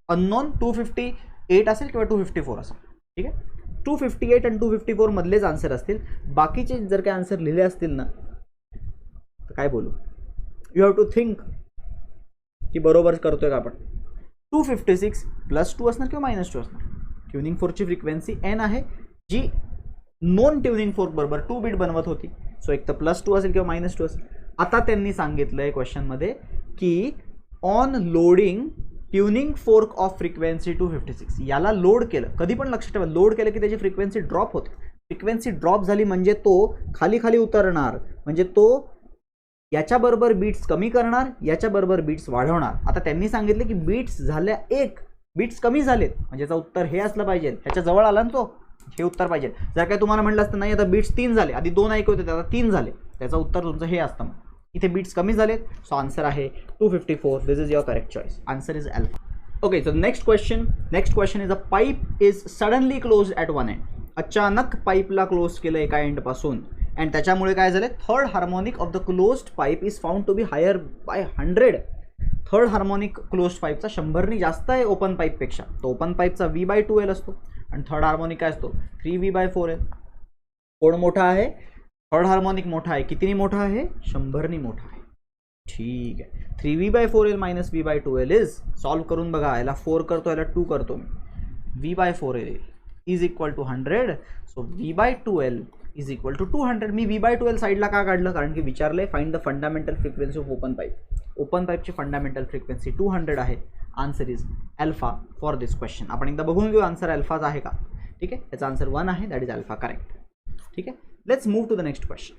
अननोन 258 असेल किंवा 254 असेल, ठीक आहे? 258 आणि 254 मधलेच आन्सर असतील. बाकीचे जर काही आन्सर लिहिले असतील ना तर काय बोलू, यू हॅव टू थिंक की बरोबर करतोय का आपण. 256 +2 असणार किंवा -2 असणार. ट्युनिंग फोर्कची फ्रिक्वेन्सी n आहे, जी नॉन ट्युनिंग फोर्क बरोबर 2 बीट बनवत होती. सो एक तर +2 असेल किंवा -2 असेल. आता त्यांनी सांगितलंय क्वेश्चनमध्ये की on loading tuning fork of frequency 256, याला लोड केलं, कधी पण लक्षात ठेवा, लोड केलं की त्याची फ्रिक्वेन्सी ड्रॉप होते. फ्रिक्वेन्सी ड्रॉप झाली म्हणजे तो खाली उतरणार, म्हणजे तो याच्याबरोबर बीट्स कमी करणार, याच्याबरोबर बीट्स वाढवणार. आता त्यांनी सांगितले की बीट्स झाल्या 1 बीट्स कमी झालेत म्हणजे याचं उत्तर हे असलं पाहिजे, ह्याच्या जवळ आला ना तो, हे उत्तर पाहिजे. जर काय तुम्हाला म्हटलं असतं नाही आता बीट्स 3 झाले, आधी 2 ऐकू होते आता 3 झाले, त्याचं उत्तर तुमचं हे असतं. मग इथे बीट्स कमी झालेत, सो आन्सर आहे 254. This is your correct choice. Answer is alpha. Okay, so next question is a pipe is suddenly close at one end. अचानक पाईपला क्लोज केलं एका एंडपासून अँड त्याच्यामुळे काय झालं, third harmonic of the closed pipe is found to be higher by 100. Third harmonic closed पाईपचा 100नी जास्त आहे ओपन पाईपपेक्षा. तो ओपन पाईपचा V/2L असतो आणि थर्ड हार्मोनिक काय असतो 3V/4L. कोण मोठा आहे, थर्ड हार्मोनिक मोठा आहे. कितीनी मोठा आहे, 100नी मोठा आहे. ठीक आहे, 3V/4L minus V/2L is, solve करून बघा, याला 4 करतो याला 2 करतो मी. V/4L is equal to 100, so V/2L is equal to 200. मी V/2L साईडला का काढलं, कारण की विचारले find the fundamental frequency of open pipe. Open पाईपची फंडामेंटल फ्रिक्वेन्सी 200 आहे. Answer is alpha for this question. आपण एकदा बघून घेऊ आन्सर अल्फाच आहे का. ठीक आहे, याचा आन्सर 1 आहे, दॅट इज अल्फा करेक्ट. ठीक आहे, let's move to the next question.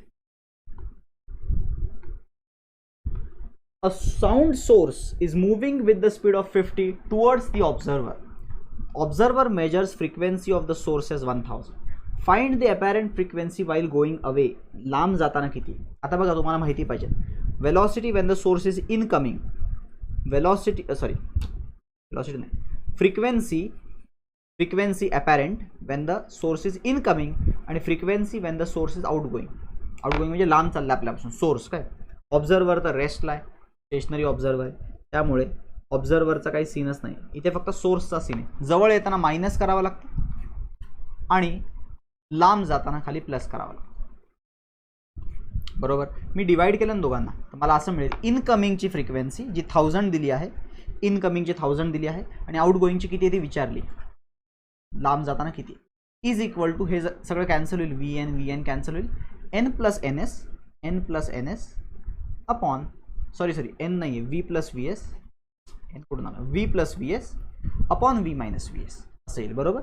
A sound source is moving with the speed of 50 towards the observer. Observer measures frequency of the source as 1000. Find the apparent frequency while going away. लांब जाताना किती. आता बघा तुम्हाला माहिती पाहिजे. Velocity when the source is incoming. Frequency apparent when the source is incoming आणि frequency when the source is outgoing. Outgoing म्हणजे लांब चालला आपल्यापासून सोर्स. काय ऑब्झर्वर तर रेस्टला आहे, स्टेशनरी ऑब्झर्वर आहे, त्यामुळे ऑब्झर्वरचा काही सीनच नाही इथे, फक्त सोर्सचा सीन आहे. जवळ येताना मायनस करावं लागतं आणि लांब जाताना खाली प्लस करावं लागतं. बरोबर, मी डिवाइड केलं ना दोघांना, तर मला असं मिळेल इनकमिंगची फ्रिक्वेन्सी जी 1000 दिली आहे, इनकमिंगची 1000 दिली आहे आणि आउटगोईंगची किती आहे ती विचारली, लांब जाताना किती, इज इक्वल टू हे सगळं कॅन्सल होईल, VN कॅन्सल होईल, N plus NS upon N नाही आहे, V प्लस VS, N कुठून आला, V plus VS upon V minus VS असं येईल. बरोबर,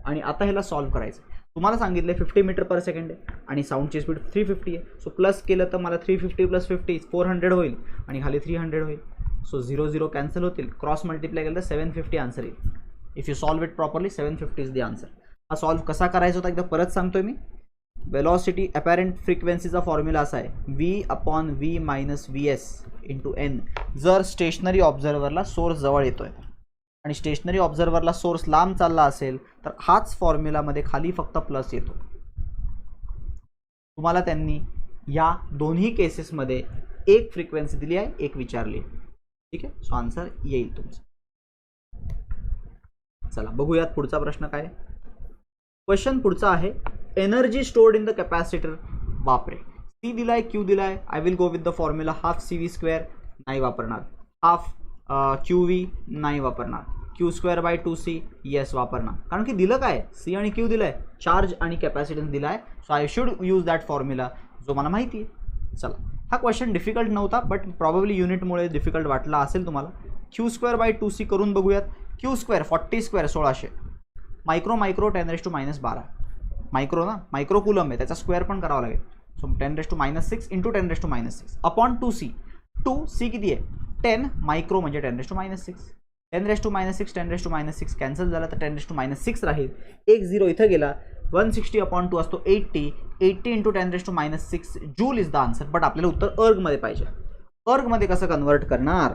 आणि आता ह्याला सॉल्व करायचं. तुम्हाला सांगितलं 50 मीटर पर सेकंड आहे आणि साऊंडची स्पीड 350 आहे, सो प्लस केलं तर मला 350 प्लस 50 400 होईल आणि खाली 300 होईल. सो 0 0 कॅन्सल होतील, क्रॉस मल्टिप्लाय केलं तर 750 आन्सर येईल. If you solve it properly 750 is the answer. हा सॉल्व कसा करायचा होता एकदा परत सांगतोय मी. वेलॉसिटी अपॅरेंट फ्रिक्वेन्सीचा फॉर्म्युला असा आहे, V/V minus VS into N. जर स्टेशनरी ऑब्झर्वरला सोर्स जवळ येतोय आणि स्टेशनरी ऑब्झर्वरला सोर्स लांब चालला असेल तर हाच फॉर्म्युलामध्ये खाली फक्त प्लस येतो. तुम्हाला त्यांनी या दोन्ही केसेसमध्ये एक फ्रिक्वेन्सी दिली आहे, एक विचारली. ठीक आहे, सो आन्सर येईल तुमचं. चला बघूयात पुढचा प्रश्न काय. क्वेश्चन पुढचा आहे, energy stored in the capacitor. बापरे, C दिलाय, Q दिलाय. I will go with the formula half CV² नाही वापरणार, हाफ QV नाही वापरणार, Q²/2C येस वापरणार, कारण की दिलं काय C आणि Q दिलंय, चार्ज आणि कॅपॅसिटन्स दिलाय. So I should use that formula जो मला माहिती आहे. चला, हा क्वेश्चन डिफिकल्ट नव्हता बट प्रॉब्ली युनिटमुळे डिफिकल्ट वाटला असेल तुम्हाला. Q²/2C करून बघूयात. Q² 40² 1600, मायक्रो 10⁻⁻12 मायक्रो ना, मायक्रो कुलम आहे, त्याचा स्क्वेअर पण करावा लागेल. So 10⁻⁻6 into 10⁻⁻6 upon 2C. 2C किती आहे 10 मायक्रो म्हणजे 10⁻⁻6. 10⁻⁻6 10⁻⁻6 कॅन्सल झाला तर 10⁻⁻6 राहील. एक 0 इथं गेला. 160 अपॉन 2 असतो 80. 80 into 10⁻⁻6 joule is the answer. But आपल्याला उत्तर अर्गमध्ये पाहिजे. अर्गमध्ये कसं कन्वर्ट करणार,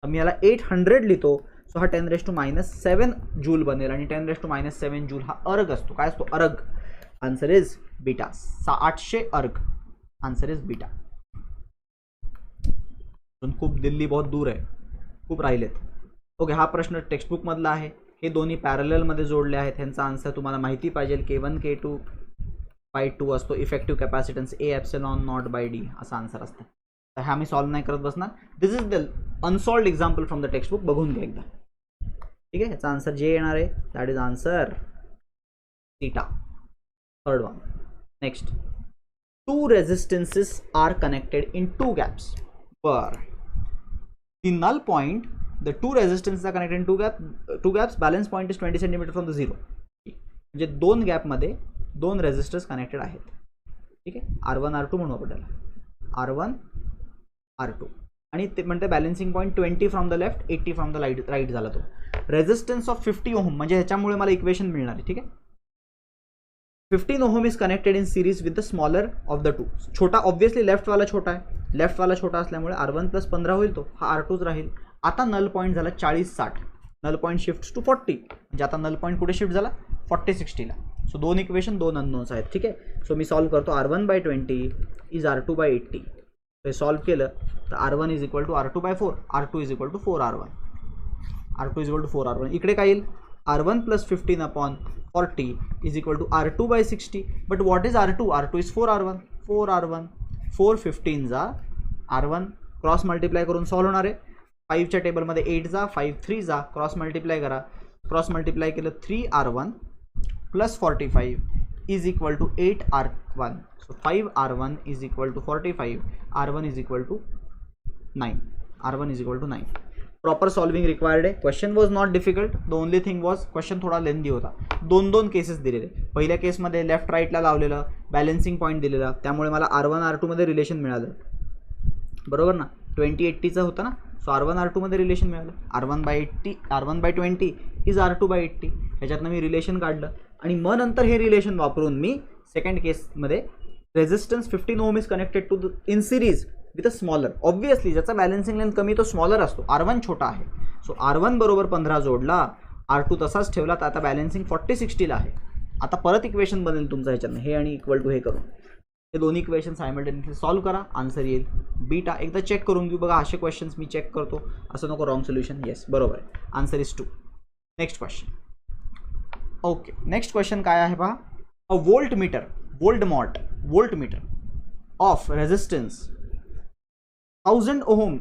मी याला 800 लिहितो. सो हा 10⁻⁻7 जूल बनेल आणि 10⁻⁻7 जूल हा अर्ग असतो. काय असतो अर्ग. Answer is beta. 800 अर्ग. Answer is beta. खूप दिल्ली बहुत दूर आहे, खूप राहिलेत. ओके, हा प्रश्न टेक्स्टबुक मधला आहे. हे दोन्ही पॅरलल मध्ये जोडले आहेत. ह्यांचा आन्सर तुम्हाला माहिती पाहिजे. K1 K2/2 असतो. इफेक्टिव्ह कॅपॅसिटन्स A ε0/D असा आन्सर असतं. तर हा मी सॉल्व नाही करत बसणार. This is the unsolved example from the textbook. बघून घ्या एकदा. ठीक आहे, ह्याचा आन्सर जे येणार आहे that is answer theta. Third one. Next, 2 resistances are connected in 2 gaps. बर, the null point, the 2 resistances are connected in 2 gaps. Balance point is 20 cm from the 0. म्हणजे 2 गॅप मध्ये 2 रेजिस्टर्स कनेक्टेड आहेत. ठीक आहे, R1 R2 म्हणू आपण त्याला. R1 R2 आणि ते म्हणते balancing point 20 from the left 80 from the right झाला तो. रेझिस्टन्स ऑफ 50 ओहम म्हणजे ह्याच्यामुळे मला इक्वेशन मिळणार आहे. ठीक आहे, 15 ohm is connected in series with the smaller of the two. छोटा ऑब्व्हियसली लेफ्टवाला छोटा आहे, लेफ्टवाला छोटा असल्यामुळे R1 + 15 होईल, तो हा R2च राहील. आता नल पॉईंट झाला 40-60, नल पॉईंट शिफ्ट टू 40, म्हणजे आता नल पॉईंट कुठे शिफ्ट झाला 40-60ला. सो दोन इक्वेशन दोन अननोन्स आहेत. ठीक आहे, सो मी सॉल्व्ह करतो. R1/20 is R2/80. हे सॉल्व्ह केलं तर R1 is equal to R2/4, R2 is equal to 4R1, R2 is equal to 4R1. इकडे काय येईल, R1 + 15/40 is equal to R2/60. But what is R2? R2 is 4R1, 4R1, 415 जा R1, क्रॉस मल्टिप्लाय करून सॉल्व्ह होणार आहे. 5च्या टेबलमध्ये 8 जा, 5 3 जा, क्रॉस मल्टिप्लाय करा, क्रॉस मल्टिप्लाय केलं 3R1 + 45 is equal to 8R1. So 5R1 is equal to 45, R1 is equal to 9, R1 is equal to 9. Proper solving required आहे. Question was not difficult, the only thing was question थोडा लेंदी होता. दोन केसेस दिलेले. पहिल्या केसमध्ये लेफ्ट राईटला लावलेलं, बॅलन्सिंग पॉईंट दिलेला, त्यामुळे मला R1 R2 मध्ये रिलेशन मिळालं, बरोबर ना. 20-80चं होतं ना, सो R1 R2 मध्ये रिलेशन मिळालं. R1/20 is R2/80. ह्याच्यातनं मी रिलेशन काढलं आणि मग नंतर हे रिलेशन वापरून मी सेकंड केसमध्ये resistance 15 ohm is connected to in series with a smaller. Obviously ज्याचा बॅलन्सिंग लेंथ कमी तो स्मॉलर असतो, R1 छोटा आहे. सो R1 बरोबर 15 जोडला, R2 तसाच ठेवला, तर आता बॅलन्सिंग 40-60ला आहे. आता परत इक्वेशन बनेल तुमचं ह्याच्यानं, हे आणि इक्वल टू हे करून हे दोन्ही इक्वेशन सायमल्टेनियसली सॉल्व्ह करा, आन्सर येईल बीटा. एकदा चेक करून घेऊ बघा, असे क्वेश्चन्स मी चेक करतो, असं नको रॉंग सोल्युशन. येस बरोबर आहे, answer is 2. Next question. Okay, next question काय आहे पहा. A voltmeter of resistance 1000 ohm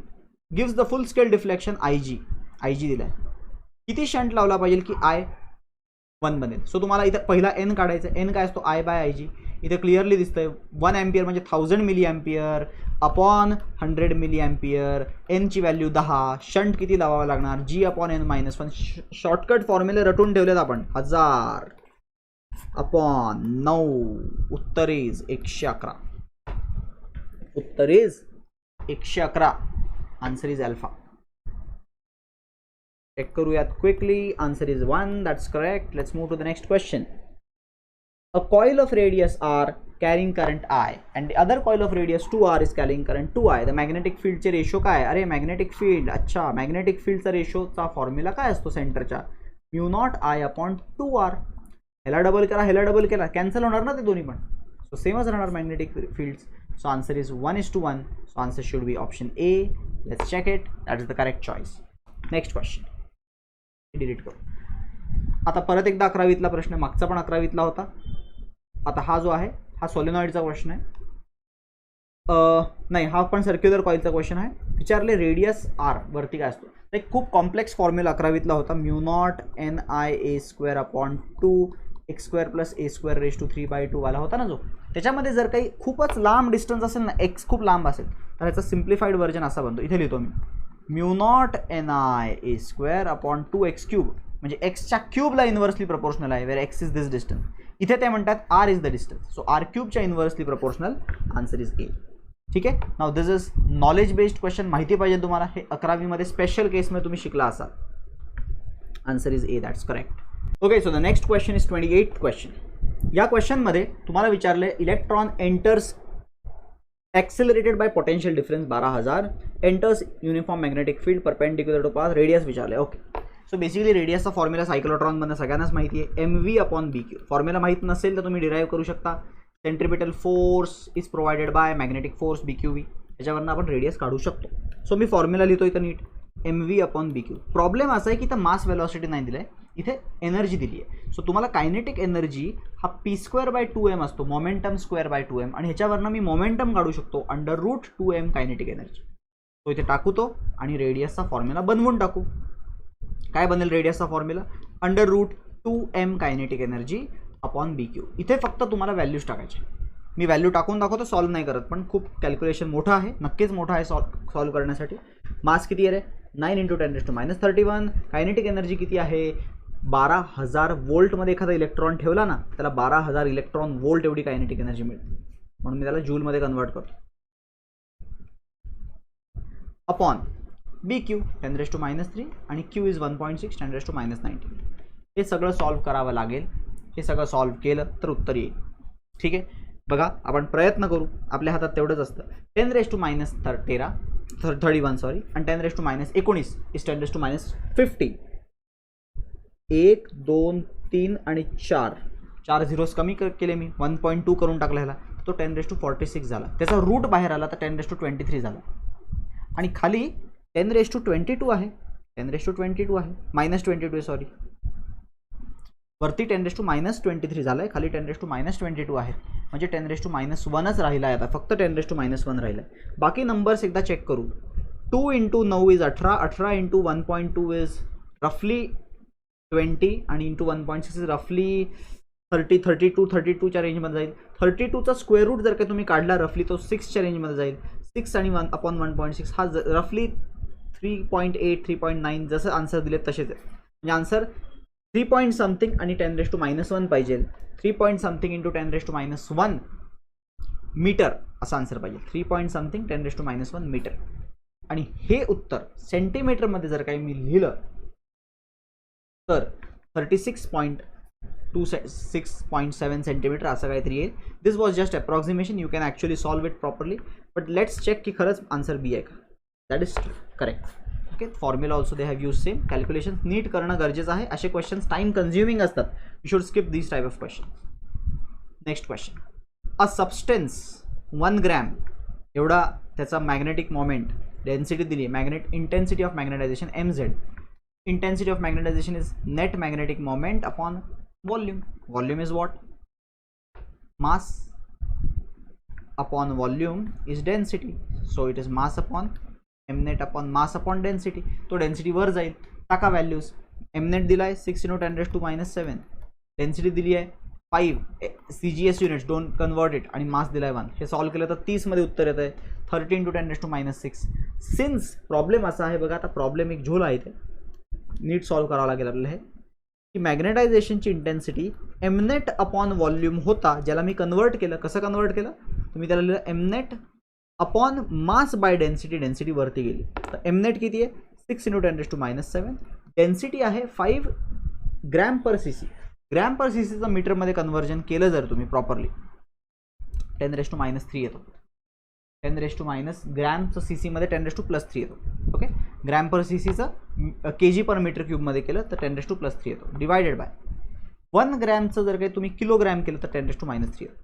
gives the full scale deflection IG दिला आहे. किती शंट लावला पाहिजे की I1 बनेल. सो तुम्हाला इथं पहिला N काढायचा. N काय असतो, I/IG. इथे क्लिअरली दिसतंय 1 एम्पियर म्हणजे 1000 milli ampere upon 100 milli ampere. N ची व्हॅल्यू 10. शंट किती लावावं लागणार, G/N-1. शॉर्टकट फॉर्म्युले रटून ठेवलेत आपण, 1000 अपॉन 9. उत्तर इज 111. उत्तर is 111. Answer is alpha. Check करूयात quickly. Answer is 1. That's correct. Let's move to the next question. A coil of radius R carrying current I and the other coil of radius 2R is carrying current 2I. The magnetic field चे रेशो काय. अरे मॅग्नेटिक फील्ड, अच्छा मॅग्नेटिक फील्डचा रेशोचा फॉर्म्युला काय असतो सेंटरच्या, μ0I/2R. ह्याला डबल करा, ह्याला डबल केला, कॅन्सल होणार ना ते दोन्ही पण. सो सेमच राहणार magnetic fields. So answer is 1:1. So answer should be option A. Let's check it, that is the correct choice. Next question delete करू. आता परत एकदा 11वीतला प्रश्न, मागचा पण 11वीतला होता. आता हा जो आहे हा सॉलिनॉइडचा क्वेश्चन आहे. नाही, हा पण सर्क्युलर कॉइलचा क्वेश्चन आहे. विचारले रेडियस R वरती काय असतो. एक खूप कॉम्प्लेक्स फॉर्म्युला 11वीतला होता, μ0NIA² + A² 3/2 वाला होता ना जो. त्याच्यामध्ये जर काही खूपच लांब डिस्टन्स असेल ना, x खूप लांब असेल, तर ह्याचा सिम्प्लिफाईड व्हर्जन असा बनतो. इथे लिहितो मी μ0NIA² 2x³ म्हणजे एक्सच्या क्यूबला इन्व्हर्सली प्रपोर्शनल आहे, वेर एक्स इज दिस डिस्टन्स. इथे ते म्हणतात R is the distance. So R³ inversely proportional. Answer is A. ठीक आहे. Now this is knowledge based question, माहिती पाहिजे तुम्हाला. हे 11वीमध्ये स्पेशल केसमध्ये तुम्ही शिकला असाल. Answer is A. That's correct. Okay, so the next question is 28th question. या क्वेश्चनमध्ये तुम्हाला विचारले electron enters accelerated by potential difference 12,000 enters uniform magnetic field perpendicular to path. Radius विचारले. ओके, सो बेसिकली रेडियसचा फॉर्म्युला सायक्लोट्रॉनमधनं सगळ्यांनाच माहिती आहे, MV/BQ. फॉर्म्युला माहीत नसेल तर तुम्ही डिराईव्ह करू शकता. Centripetal force is provided bye magnetic force BQV. याच्यावरनं आपण रेडियस काढू शकतो. सो मी फॉर्म्युला लिहितो इथं नीट, MV/BQ. प्रॉब्लेम असा आहे की इथं मास वेलॉसिटी नाही दिलं आहे, इथे एनर्जी दिली आहे. सो तुम्हाला कायनेटिक एनर्जी हा P²/2m असतो, मोमेंटम स्क्वेअर/2m, आणि ह्याच्यावरनं मी मोमेंटम काढू शकतो √2m कायनेटिक एनर्जी. तो इथे टाकू तो आणि रेडियसचा फॉर्म्युला बनवून टाकू. काय बनेल रेडियसचा formula, √2m kinetic energy upon BQ. इथे फक्त तुम्हाला व्हॅल्यूज टाकायचे. मी व्हॅल्यू टाकून दाखवतो, सॉल्व्ह नाही करत, पण खूप कॅल्क्युलेशन मोठं आहे, नक्कीच मोठं आहे सॉल्व्ह करण्यासाठी. मास किती आहे रे, 9 × 10⁻31. कायनेटिक एनर्जी किती आहे, 12,000 वोल्टमध्ये एखादा इलेक्ट्रॉन ठेवला ना, त्याला 12,000 इलेक्ट्रॉन वोल्ट एवढी कायनेटिक एनर्जी मिळते, म्हणून मी त्याला जूलमध्ये कन्वर्ट करतो. अपॉन बी क्यू 10⁻³ आणि क्यू इज 1.6 10⁻19. हे सगळं सॉल्व करावं लागेल. हे सगळं सॉल्व केलं तर उत्तर येईल. ठीक आहे, बघा आपण प्रयत्न करू, आपल्या हातात तेवढंच असतं. 10⁻31 सॉरी आणि 10⁻19 इज 10⁻50. 1 2 3 आणि 4 झिरोज कमी केले मी, 1.2 करून टाकला ह्याला, तो 10⁻46 झाला. त्याचा रूट बाहेर आला तर 10⁻23 झाला. आणि खाली 10⁻22 आहे, 10⁻22 आहे, -22 सॉरी, वरती 10⁻23 झाला आहे, खाली 10⁻22 आहे, म्हणजे 10⁻1च राहिला आहे आता, फक्त 10⁻1 राहिला आहे. बाकी नंबर्स एकदा चेक करू. 2 × 9 इज 18, 18 × 1.2 इज रफली 20 आणि इंटू 1.6 इज रफली 30, 32च्या रेंजमध्ये जाईल. 32चा स्क्वेअर रूट जर का तुम्ही काढला रफली तो 6च्या रेंजमध्ये जाईल. 6 आणि 1/1.6 हा रफली 3.8 3.9 जसं आन्सर दिले तसेच आहे. म्हणजे आन्सर 3 पॉईंट समथिंग आणि 10⁻1 पाहिजे. 3 पॉईंट समथिंग इंटू 10⁻1 मीटर असा आन्सर पाहिजे. 3 पॉईंट समथिंग 10⁻1 मीटर. आणि हे उत्तर सेंटीमीटरमध्ये जर काही मी लिहिलं तर 36.7 सेंटीमीटर असं काहीतरी येईल. This was just approximation, you can actually solve it properly, but let's check की खरंच आन्सर बी आहे का. That is correct. Okay, formula also they have use same. Calculation नीट करणं गरजेचं आहे. असे क्वेश्चन्स टाइम कन्झ्युमिंग असतात. You should skip this type of question. Next question. A substance 1 gram एवढा त्याचा मॅग्नेटिक मोमेंट डेन्सिटी दिली आहे. Intensity of magnetization mz. Intensity of magnetization is net magnetic moment upon volume. Volume is what? Mass upon volume is density. So it is mass upon mnet upon mass upon density. तो density वर जाईल. टाका व्हॅल्यूज. mnet दिला आहे 6 × 10⁻7. डेन्सिटी दिली आहे 5 CGS units, don't convert it, आणि मास दिला आहे 1. हे सॉल्व केलं तर 30 मध्ये उत्तर येतं आहे 30 × 10⁻6. सिन्स प्रॉब्लेम असा आहे बघा, आता प्रॉब्लेम एक झोल आहे ते नीट सॉल्व करावं लागेल आपल्याला. हे की मॅग्नेटायझेशनची इंटेन्सिटी mnet अपॉन व्हॉल्यूम होता, ज्याला मी कन्वर्ट केलं. कसं कन्वर्ट केलं तुम्ही त्याला लिहिलं mnet upon mass by density. Density वरती गेली तर mnet किती आहे 6 × 10⁻7. डेन्सिटी आहे 5 gram per cc. Gram per cc मीटरमध्ये कन्वर्जन केलं जर तुम्ही प्रॉपरली 10⁻³ येतो. 10⁻ ग्रॅमचं cc मध्ये 10⁻+3 येतो. Okay, gram per cc kg पर मीटर क्यूबमध्ये केलं तर 10⁻+3 येतो. डिवायडेड बाय 1 ग्रॅमचं जर काही तुम्ही किलोग्रॅम केलं तर 10⁻³ येतो.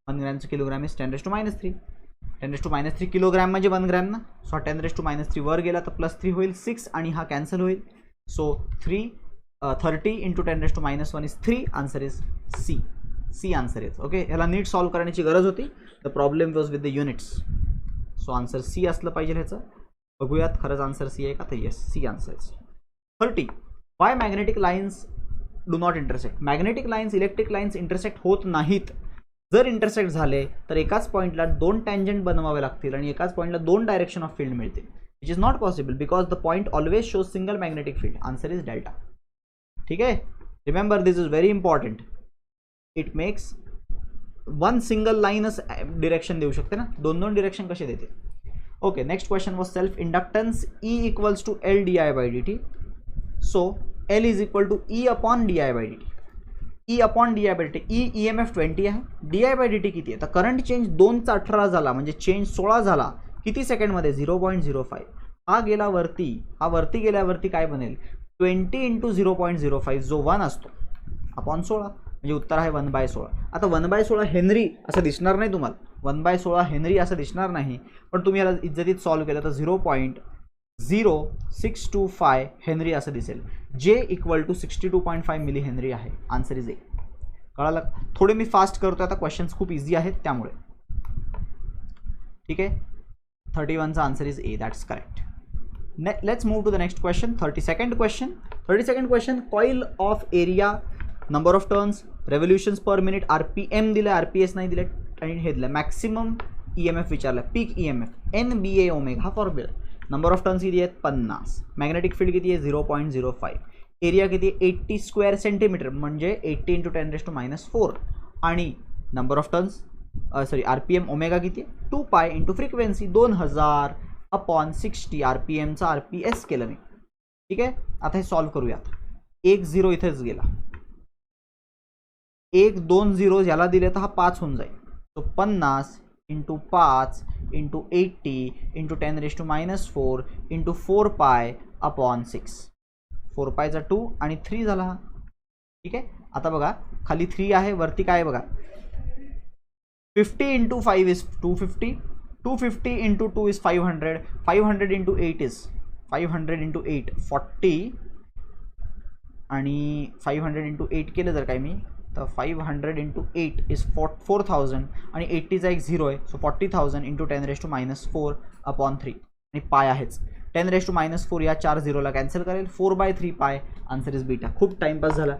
1 ग्रॅमचं किलोग्रॅम इज 10⁻3. 10⁻³ किलोग्रॅम म्हणजे 1 ग्रॅम ना. सो 10⁻³ वर गेला तर +3 होईल, 6 आणि हा कॅन्सल होईल. So 30 × 10⁻1 is 3. Answer is C answer is. Okay, ह्याला नीट सॉल्व करण्याची गरज होती. The problem was with the units. So answer C असलं पाहिजे ह्याचं. बघूयात खरंच आन्सर सी आहे का, तर yes C answer is. 30. Why magnetic lines do not intersect. Magnetic lines electric lines intersect होत नाहीत. जर इंटरसेक्ट झाले तर एकाच पॉईंटला 2 टँजंट बनवावे लागतील आणि एकाच पॉईंटला 2 डायरेक्शन ऑफ फील्ड मिळतील. Which is not possible because the point always shows single magnetic field. Answer is delta. ठीक आहे, remember this is very important. It makes one single लाईनच डिरेक्शन देऊ शकते ना, 2 डिरेक्शन कसे देते. Okay, next question was self inductance E = L di/dt. So L = E upon di/dt. E upon di/dt. EMF 20 आहे, di/dt किती आहे तर करंट चेंज 2चा 18 झाला म्हणजे चेंज 16 झाला. किती सेकंडमध्ये 0.05. हा गेला वरती, हा वरती गेल्यावरती काय बनेल 20 × 0.05 जो 1 असतो अपॉन 16 म्हणजे उत्तर आहे 1/16. आता 1/16 हेनरी असं दिसणार नाही तुम्हाला, 1/16 हेनरी असं दिसणार नाही, पण तुम्ही याला इज्जतीत सॉल्व केलं तर 0.0625 हेनरी असं दिसेल. जे = 62.5 मिली हेनरी आहे. आन्सर इज ए. कळालं. थोडे मी फास्ट करतो आता, क्वेश्चन्स खूप इझी आहेत त्यामुळे. ठीक आहे, 31चा answer is A. That's correct. Let's move to the next question. 32nd question. Coil of area, number of turns, revolutions per minute, RPM दिलं, RPS नाही दिलं, आणि हे दिलं मॅक्सिमम EMF विचारलं, पीक EMF NBA हा फॉर्म्युला. नंबर ऑफ टर्न्स किती आहेत 50. मॅग्नेटिक फील्ड किती आहे 0.05. एरिया किती आहे 80 स्क्वेअर सेंटीमीटर म्हणजे 80 × 10⁻4. आणि number of turns RPM omega किती आहे 2π × फ्रिक्वेन्सी 2000 अपॉन 60 RPMचा RPS केलं मी. ठीक आहे, आता हे सॉल्व्ह करूयात. 1 0 इथेच गेला, 1 2 0 याला दिले तर हा 5 होऊन जाईल. तो 50 into 5 into 80 into 10⁻⁻4 into 4 pi upon 6. 4 पायचा 2 आणि 3 झाला हा. ठीक आहे, आता बघा खाली 3 आहे, वरती काय आहे बघा. 50 into 5 is 250, 250 into 2 is 500, 500 into 8 is 500 into 8 40 आणि 500 इंटू 8 केलं जर काय मी तर 500 इंटू 8 इज 4000 आणि 80चा एक 0 आहे. सो 40,000 इंटू 10⁻⁻4 अपॉन 3 आणि पाय आहेच. 10⁻⁻4 या 4 0ला कॅन्सल करेल. 4/3 पाय. Answer is beta. खूप टाइमपास झाला,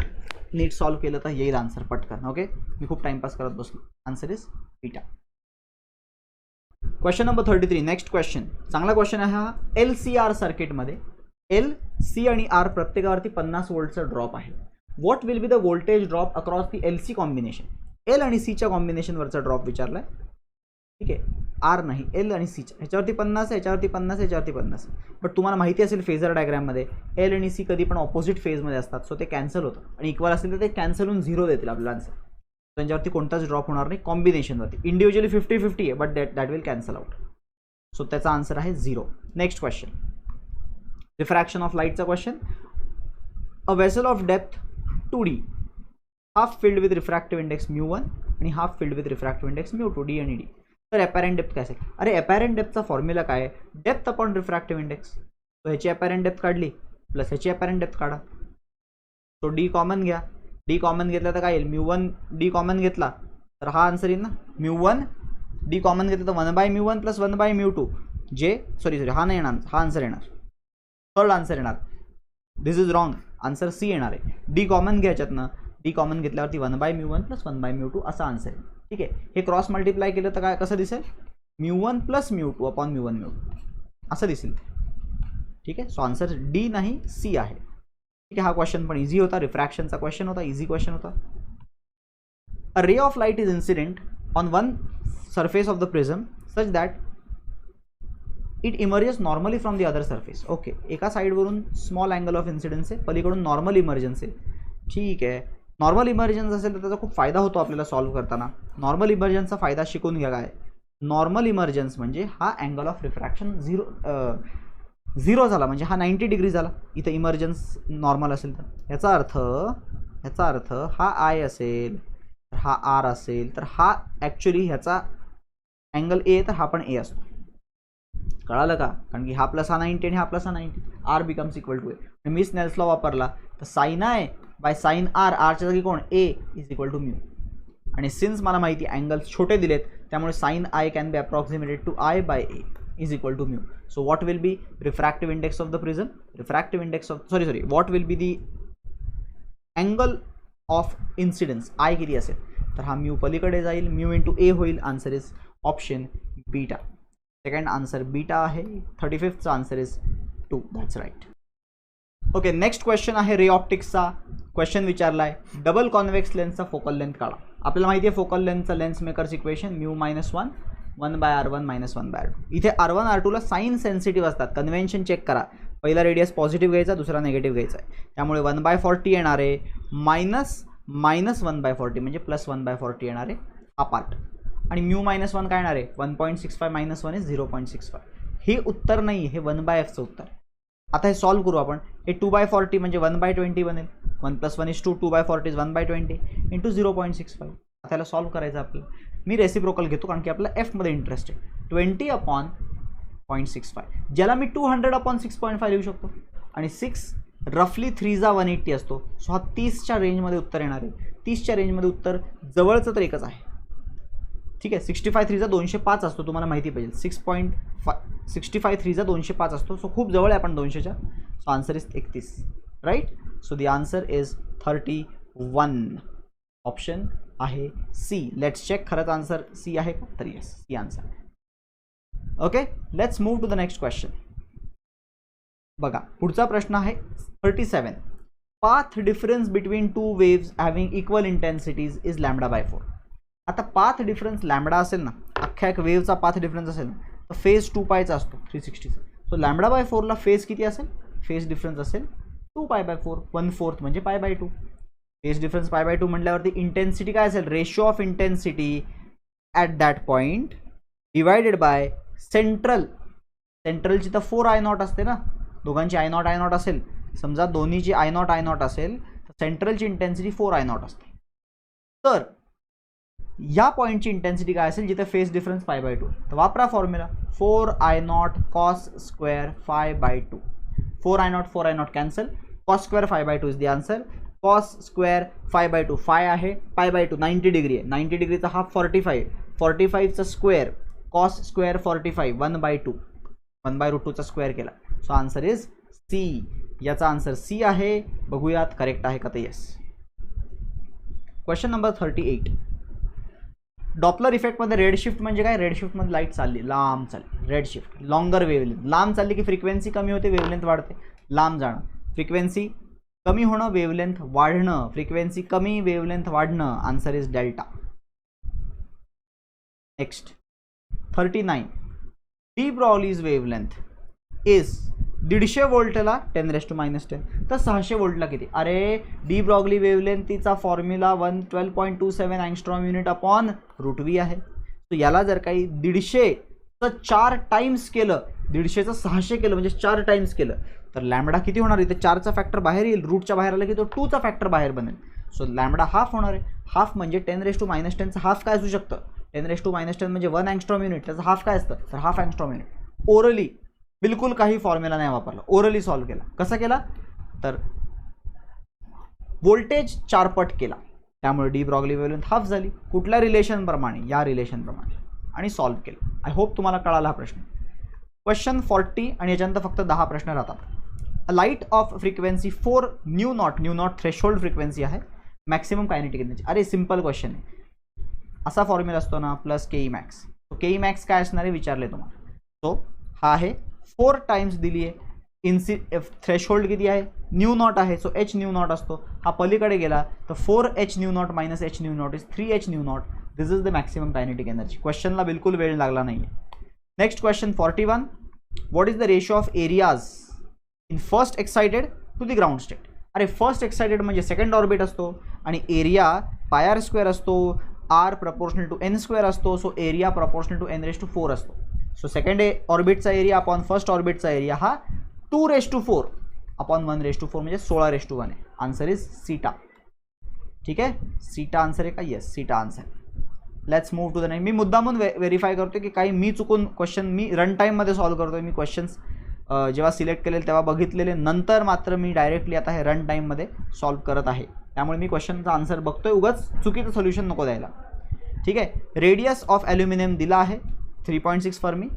नीट सॉल्व्ह केलं तर येईल आन्सर पटकन. ओके, मी खूप टाइमपास करत बसलो. Answer is beta. Question number 33. Next question चांगला क्वेश्चन आहे हा. LCR सर्किटमध्ये L, C आणि R प्रत्येकावरती 50 वोल्टचा ड्रॉप आहे. What will be the voltage drop across the LC combination. L आणि Cच्या कॉम्बिनेशनवरचा ड्रॉप विचारला आहे. ठीक आहे, R नाही, L आणि Cच्या. ह्याच्यावरती 50 आहे, ह्याच्यावरती 50 आहे, ह्याच्यावरती 50 आहे. बट तुम्हाला माहिती असेल फेजर डायग्राममध्ये L आणि C कधी पण ऑपोजिट फेजमध्ये असतात. सो ते कॅन्सल होतं आणि इक्वल असेल तर ते कॅन्सल होऊन 0 देतील आपल्याला आन्सर. त्यांच्यावरती कोणताच ड्रॉप होणार नाही. कॉम्बिनेशनवरती इंडिव्हिज्युअली 50-50 आहे, but that will cancel out. So त्याचा आन्सर आहे 0. नेक्स्ट क्वेश्चन, रिफ्रॅक्शन ऑफ लाईटचा question. A vessel of depth 2D half filled with refractive index μ1 आणि half filled with refractive index μ2 D आणि D. तर ॲपॅरेंट डेप्थ काय असेल. अरे ॲपॅरेंट डेप्थचा फॉर्म्युला काय आहे, डेप्थ अपॉन रिफ्रॅक्टिव्ह इंडेक्स. तो ह्याची ॲपॅरेंट डेप्थ काढली प्लस ह्याची ॲपॅरेंट डेप्थ काढा. तो D कॉमन घ्या. D कॉमन घेतला तर काय येईल, μ1 D कॉमन घेतला तर हा आन्सर येईल ना. μ1 D कॉमन घेतला तर 1/μ1 प्लस 1/μ2 जे सॉरी हा नाही येणार, हा आन्सर येणार, थर्ड आन्सर येणार. This is wrong. Answer C येणार आहे. D कॉमन घ्यायच्यातनं, D कॉमन घेतल्यावरती 1/μ1 प्लस 1/μ2 असा आन्सर आहे. ठीक आहे, हे क्रॉस मल्टिप्लाय केलं तर काय कसं दिसेल, μ1 प्लस μ2 अपॉन μ1 μ2 असं दिसेल. ठीक आहे, सो आन्सर D नाही C आहे. ठीक आहे, हा क्वेश्चन पण इझी होता. रिफ्रॅक्शनचा क्वेश्चन होता, इझी क्वेश्चन होता. A ray of light is incident on one surface of the prism such that it emerges normally from the other surface. Okay, एका साईडवरून स्मॉल अँगल ऑफ इन्सिडन्स आहे, पलीकडून नॉर्मल इमर्जन्स आहे. ठीक आहे, नॉर्मल इमर्जन्स असेल तर त्याचा खूप फायदा होतो आपल्याला सॉल्व्ह करताना. नॉर्मल इमर्जन्सचा फायदा शिकून घ्या. काय नॉर्मल इमर्जन्स म्हणजे हा अँगल ऑफ रिफ्रॅक्शन 0 झाला म्हणजे हा 90 डिग्री झाला. इथं इमर्जन्स नॉर्मल असेल तर याचा अर्थ हा I असेल तर हा R असेल तर हा ॲक्च्युली ह्याचा अँगल A तर हा पण A असतो. कळालं का, कारण की हा प्लस हा 90 आणि हा प्लस हा 90, R becomes equal to A. मी स्नेल्स लॉ वापरला तर sine I by sine R, Rच्या जागी कोण A is equal to mu. आणि सिन्स मला माहिती अँगल्स छोटे दिलेत त्यामुळे sine I can be approximated to I by A is equal to mu. So what will be refractive index of the prism, refractive index of what will be the angle of incidence I किती असेल तर हा म्यू पलीकडे जाईल, म्यू इंटू A होईल. Answer is option beta. Second answer beta आहे. 35th answer is 2. That's right. Okay, next question आहे रे ऑप्टिक्सचा. क्वेश्चन विचारला आहे डबल कॉन्व्हेक्स लेन्सचा फोकल लेंथ काढा. आपल्याला माहिती आहे फोकल लेंथचा lens makers equation μ-1 1/r1 -1/r2. इथे R1 R2ला साइन सेन्सिटिव्ह असतात. कन्व्हेन्शन चेक करा, पहिला रेडियस पॉझिटिव्ह घ्यायचा, दुसरा निगेटिव्ह घ्यायचा आहे. त्यामुळे 1/40 येणार आहे, -1/40 म्हणजे प्लस 1/40 येणार आहे हा पार्ट. आणि μ-1 काय येणार आहे 1.65 - 1 इज 0.65. हे उत्तर नाही, हे 1/f चं उत्तर. आता हे सॉल्व्ह करू आपण. हे 2/40 म्हणजे 1/20 बनेल. 1 + 1 = 2, 2/40 इज 1/20 इंटू 0.65. आता याला सॉल्व्ह करायचं आपल्याला. मी रेसिप्रोकल घेतो कारण की आपल्याला एफमध्ये इंटरेस्ट आहे. 20/0.65 ज्याला मी 200/6.5 लिहू शकतो. आणि 6 रफली 3 = 180 असतो. सो हा 30च्या रेंजमध्ये उत्तर येणार आहे. 30च्या रेंजमध्ये उत्तर जवळचं तर एकच आहे. ठीक आहे, 65 3 = 205 असतो, तुम्हाला माहिती पाहिजे. 65 3 = 205 असतो. सो खूप जवळ आहे आपण 200च्या. So answer is 31. Right. So the answer is 31. Option आहे सी. लेट्स चेक, खरंच आन्सर सी आहे का, तर yes C answer. Okay, let's move to the next question. बघा पुढचा प्रश्न आहे 37. Path difference between two waves having equal intensities is λ/4. आता पाथ डिफरन्स लॅम्बडा असेल ना, अख्ख्या एक वेव्हचा पाथ डिफरन्स असेल ना, तर फेज 2 पायचा असतो 360चा. सो लॅम्बडा बाय 4ला फेज किती असेल, फेज डिफरन्स असेल 2 पाय बाय 4, 1/4 म्हणजे pi by 2. Phase difference pi by 2 म्हटल्यावरती इंटेन्सिटी काय असेल, ratio of intensity at that point divided by central. सेंट्रलची तर 4 I0 असते ना, दोघांची I0 असेल, समजा दोन्हीची I0 असेल तर सेंट्रलची इंटेन्सिटी 4 I0 असते. तर या पॉईंटची इंटेन्सिटी काय असेल जिथे फेज डिफरन्स पाय बाय 2. तर वापरा formula 4 I0 cos square phi by 2. 4 I0 cancel, cos square phi by 2 is the answer. cos square phi by 2, phi आहे, पाय बाय 2 90 डिग्री आहे, 90 डिग्रीचा हाफ 45, 45चा स्क्वेअर cos स्क्वेअर 45 1/2, 1/√2चा स्क्वेअर केला. So answer is C. याचा आन्सर सी आहे. बघूयात करेक्ट आहे का ते. येस. Question number 38. डॉपलर इफेक्टमध्ये रेड शिफ्ट म्हणजे काय, रेड शिफ्टमध्ये लाईट चालली लांब चालली, रेड शिफ्ट लॉंगर वेवलेंथ. लांब चालली की फ्रिक्वेन्सी कमी होते, वेवलेंथ वाढते. लांब जाणं, फ्रिक्वेन्सी कमी होणं, वेवलेंथ वाढणं, फ्रिक्वेन्सी कमी, वेवलेंथ वाढणं. Answer is delta. Next 39. De Broglie's wavelength is 150 वोल्टला 10⁻⁻10. तर 600 वोल्टला किती. अरे डी ब्रॉग्ली वेवलेंथचा formula 112.27 angstrom unit upon √v आहे. तर याला जर काही 150चं 4 टाइम्स केलं, 150चं 600 केलं म्हणजे 4 टाइम्स केलं तर लॅम्बडा किती होणार. इथे 4चा फॅक्टर बाहेर येईल, रूटच्या बाहेर आला की तो 2चा फॅक्टर बाहेर बनेल. सो लॅम्बडा हाफ होणार आहे. हाफ म्हणजे 10⁻⁻10चं हाफ काय असू शकतं, 10⁻⁻10 म्हणजे 1 अँगस्ट्रॉम युनिट, त्याचं हाफ काय असतं तर हाफ अँगस्ट्रॉम युनिट. ओरली बिलकुल काही फॉर्म्युला नाही वापरला, ओरली सॉल्व्ह केला. कसा केला तर व्होल्टेज 4 पट केला, त्यामुळे डी ब्रॉग्ली वेवलेंथ हाफ झाली. कुठल्या रिलेशनप्रमाणे, या रिलेशनप्रमाणे, आणि सॉल्व्ह केलं. आय होप तुम्हाला कळाला हा प्रश्न. क्वेश्चन 40 आणि याच्यानंतर फक्त 10 प्रश्न राहतात. A light of frequency 4 nu naught threshold frequency आहे, मॅक्सिमम कायनेटिक एनर्जी. अरे सिम्पल क्वेश्चन आहे. असा फॉर्म्युला असतो ना, प्लस के ई मॅक्स. तो के ई मॅक्स काय असणार आहे विचारले तुम्हाला. तो हा आहे 4 टाइम्स दिली आहे. थ्रेशोल्ड किती आहे, न्यू नॉट आहे, सो एच न्यू नॉट असतो. हा पलीकडे गेला तर 4h nu naught minus h nu naught is 3h nu naught. This is the maximum kinetic energy. क्वेश्चनला बिलकुल वेळ लागला नाही आहे. Next question 41. What is the ratio of areas in first excited to the ground state. अरे फर्स्ट एक्साइटेड म्हणजे सेकंड ऑर्बिट असतो आणि एरिया πr स्क्वेअर असतो, r proportional to n square असतो. So area proportional to n⁻⁴ असतो. सो सेकंड ऑर्बिटचा एरिया अपॉन फर्स्ट ऑर्बिटचा एरिया हा 2⁻⁴ अपॉन 1⁻⁴ म्हणजे 16⁻1 आहे. आन्सर इज सीटा. ठीक आहे, सीटा आन्सर आहे का. Yes, theta answer. Let's move to the next. मी मुद्दामून व्हेरीफाय करतो की काही मी चुकून क्वेश्चन मी रन टाईममध्ये सॉल्व्ह करतो. मी क्वेश्चन्स जेव्हा सिलेक्ट केलेले तेव्हा बघितलेले, नंतर मात्र मी डायरेक्टली आता हे रन टाईममध्ये सॉल्व्ह करत आहे. त्यामुळे मी क्वेश्चनचा आन्सर बघतोय, उगाच चुकीचं सोल्युशन नको द्यायला. ठीक आहे. रेडियस ऑफ ॲल्युमिनियम दिला आहे 3.6 फर्मी.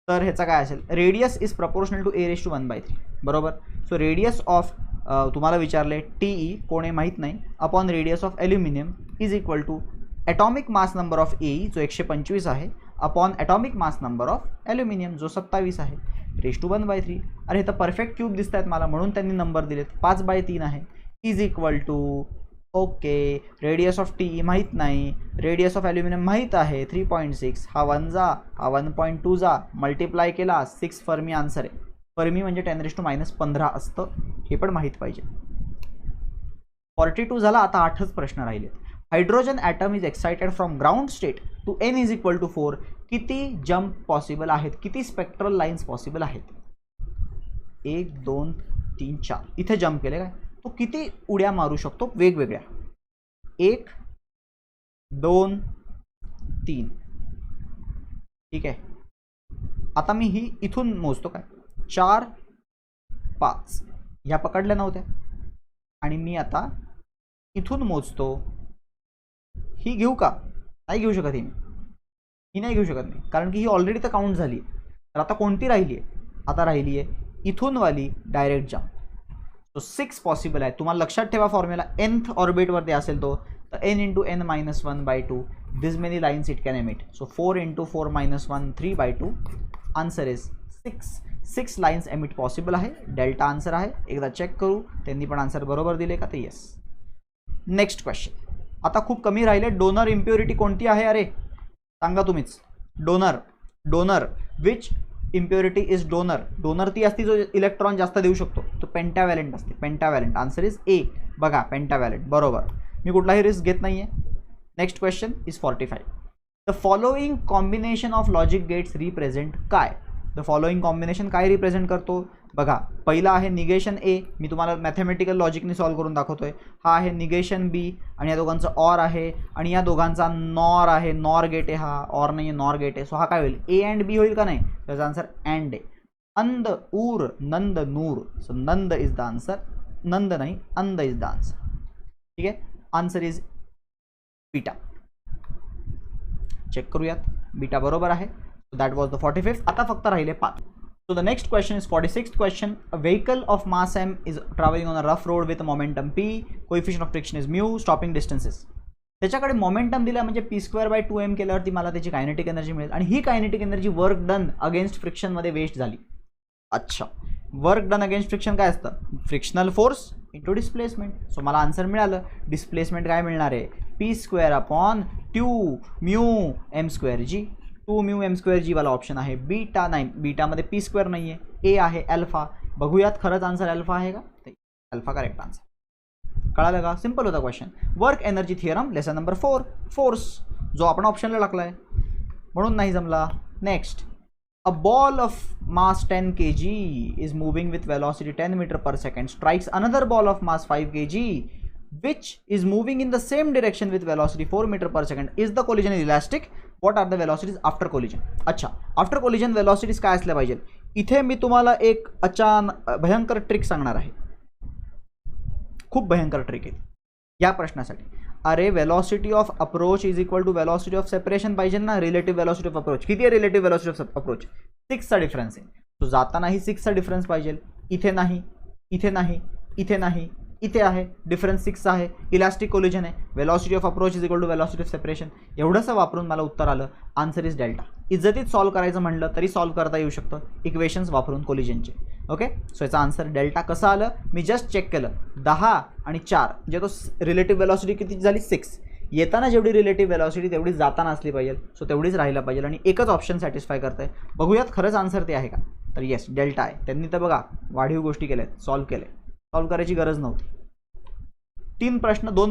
तर ह्याचा काय असेल, radius is proportional to a⁻⁴ बरोबर. सो रेडियस ऑफ तुम्हाला विचारले TE कोणी माहीत नाही, upon radius of aluminium is equal to atomic mass number of AE जो 125 आहे, upon atomic mass number of aluminium जो 27 आहे, ⁻⁴. अरे हे तर परफेक्ट क्यूब दिसत आहेत मला, म्हणून त्यांनी नंबर दिलेत. 5/3 आहे, is equal to okay. Radius of TE माहीत नाही, रेडियस ऑफ ॲल्युमिनियम माहीत आहे 3.6. हा 1 जा, हा 1.2 जा, मल्टिप्लाय केला 6 फर्मी आन्सर आहे. फर्मी म्हणजे 10⁻⁻15 असतं, हे पण माहीत पाहिजे. 42 झाला. आता 8च प्रश्न राहिले. Hydrogen atom is excited from ground state to n is equal to 4. किती जंप पॉसिबल आहेत, किती स्पेक्ट्रल लाईन्स पॉसिबल आहेत. 1 2 3 4 इथे जंप केले काय, तो किती उड्या मारू शकतो वेगवेगळ्या. 1 2 3. ठीक आहे. आता मी ही इथून मोजतो काय, 4 5 ह्या पकडल्या नव्हत्या, आणि मी आता इथून मोजतो. ही घेऊ का, नाही घेऊ शकत ही नाही घेऊ शकत मी, कारण की ही ऑलरेडी तर काउंट झाली. तर आता कोणती राहिली आहे, आता राहिली आहे इथून वाली डायरेक्ट जंप. सो 6 पॉसिबल आहे. तुम्हाला लक्षात ठेवा फॉर्म्युला, nth ऑर्बिटवरती असेल तो, तर n × n - 1/2 this many lines it can emit. So 4 × 4 - 1 3/2. Answer is 6 lines emit possible आहे. डेल्टा आन्सर आहे. एकदा चेक करू त्यांनी पण आन्सर बरोबर दिले का, तर येस. Next question. आता खूप कमी राहिले. डोनर इम्प्युरिटी कोणती आहे, अरे सांगा तुम्हीच. Donor which impurity is donor. Donor ती असते जो इलेक्ट्रॉन जास्त देऊ शकतो, तो पेंटावॅलेंट असते. Pentavalent answer is A. बघा पेंटावॅलेंट बरोबर, मी कुठलाही रिस्क घेत नाही आहे. Next question is 45. The following combination of logic gates represent काय. द फॉलोइंग कॉम्बिनेशन काय रिप्रेझेंट करतो. बघा पहिला आहे निगेशन ए, मी तुम्हाला मॅथमॅटिकल लॉजिकने सॉल्व करून दाखवतोय. हा आहे निगेशन बी आणि या दोघांचा ऑर आहे आणि या दोघांचा नॉर आहे. नॉर गेट आहे हा, ऑर नाही आहे, नॉर गेट आहे. सो हा काय होईल, ए अँड बी होईल का नाही, त्याचा आन्सर अँड आहे. AND OR NAND NOR, so NAND is the answer, NAND नाही अंद इज द आन्सर. ठीक आहे, आन्सर इज बीटा. चेक करूयात, बीटा बरोबर आहे. So that was the 45th. आता फक्त राहिले 5. So the next question is 46th question. A vehicle of mass m is traveling on a rough road with a momentum p. Coefficient of friction is mu. Stopping distances. त्याच्याकडे मोमेंटम दिला म्हणजे p²/2m केल्यावरती मला त्याची कायनेटिक एनर्जी मिळेल आणि ही kinetic energy work done against friction मध्ये वेस्ट झाली. अच्छा, वर्क डन अगेन्स्ट फ्रिक्शन काय असतं, frictional force into displacement. So मला आन्सर मिळालं. डिस्प्लेसमेंट काय मिळणार आहे, p²/2 mu m²g. 2 mu m²g वाला ऑप्शन आहे. बीटा नाही, बीटामध्ये p² नाही आहे, ए आहे अल्फा. बघूयात खरंच आन्सर अल्फा आहे का, अल्फा करेक्ट आन्सर. कळालं का, सिंपल होता question. Work energy theorem lesson number 4 force, जो आपण ऑप्शनला टाकला आहे म्हणून नाही जमला. Next, a ball of mass 10 kg is moving with velocity 10 m/s strikes another ball of mass 5 kg which is moving in the same direction with velocity 4 m/s. Is the collision elastic? What are the velocities after collision? अच्छा, आफ्टर कोलिजन वेलॉसिटीज काय असल्या पाहिजे. इथे मी तुम्हाला एक भयंकर ट्रिक सांगणार आहे, खूप भयंकर ट्रिक आहे या प्रश्नासाठी. अरे velocity of approach is equal to velocity of separation पाहिजे ना. रिलेटिव्ह वेलॉसिटी ऑफ अप्रोच किती आहे, रिलेटिव्ह वेलॉसिटी ऑफ अप्रोच 6चा डिफरन्स आहे. तो जातानाही 6चा डिफरन्स पाहिजे. इथे नाही, इथे नाही, इथे नाही, इथे आहे, डिफरन्स 6 आहे. इलास्टिक कोलिजन आहे. Velocity of approach is equal to velocity of separation. एवढंसं वापरून मला उत्तर आलं. Answer is delta. इज्जतीत सॉल्व करायचं म्हणलं तरी सॉल्व करता येऊ शकतं इक्वेशन्स वापरून कोलिजनचे. ओके, सो याचा आन्सर डेल्टा कसं आलं, मी जस्ट चेक केलं. 10 आणि 4 म्हणजे तो रिलेटिव्ह वेलॉसिटी किती झाली 6. येताना जेवढी रिलेटिव्ह वेलॉसिटी तेवढी जाताना असली पाहिजे. सो तेवढीच राहायला पाहिजे आणि एकच ऑप्शन सॅटिस्फाय करतंय. बघूयात खरंच आन्सर ते आहे का, तर येस डेल्टा आहे. त्यांनी तर बघा वाढीव गोष्टी केल्यात, सॉल्व केले. सॉल्व करायची गरज नव्हती. 2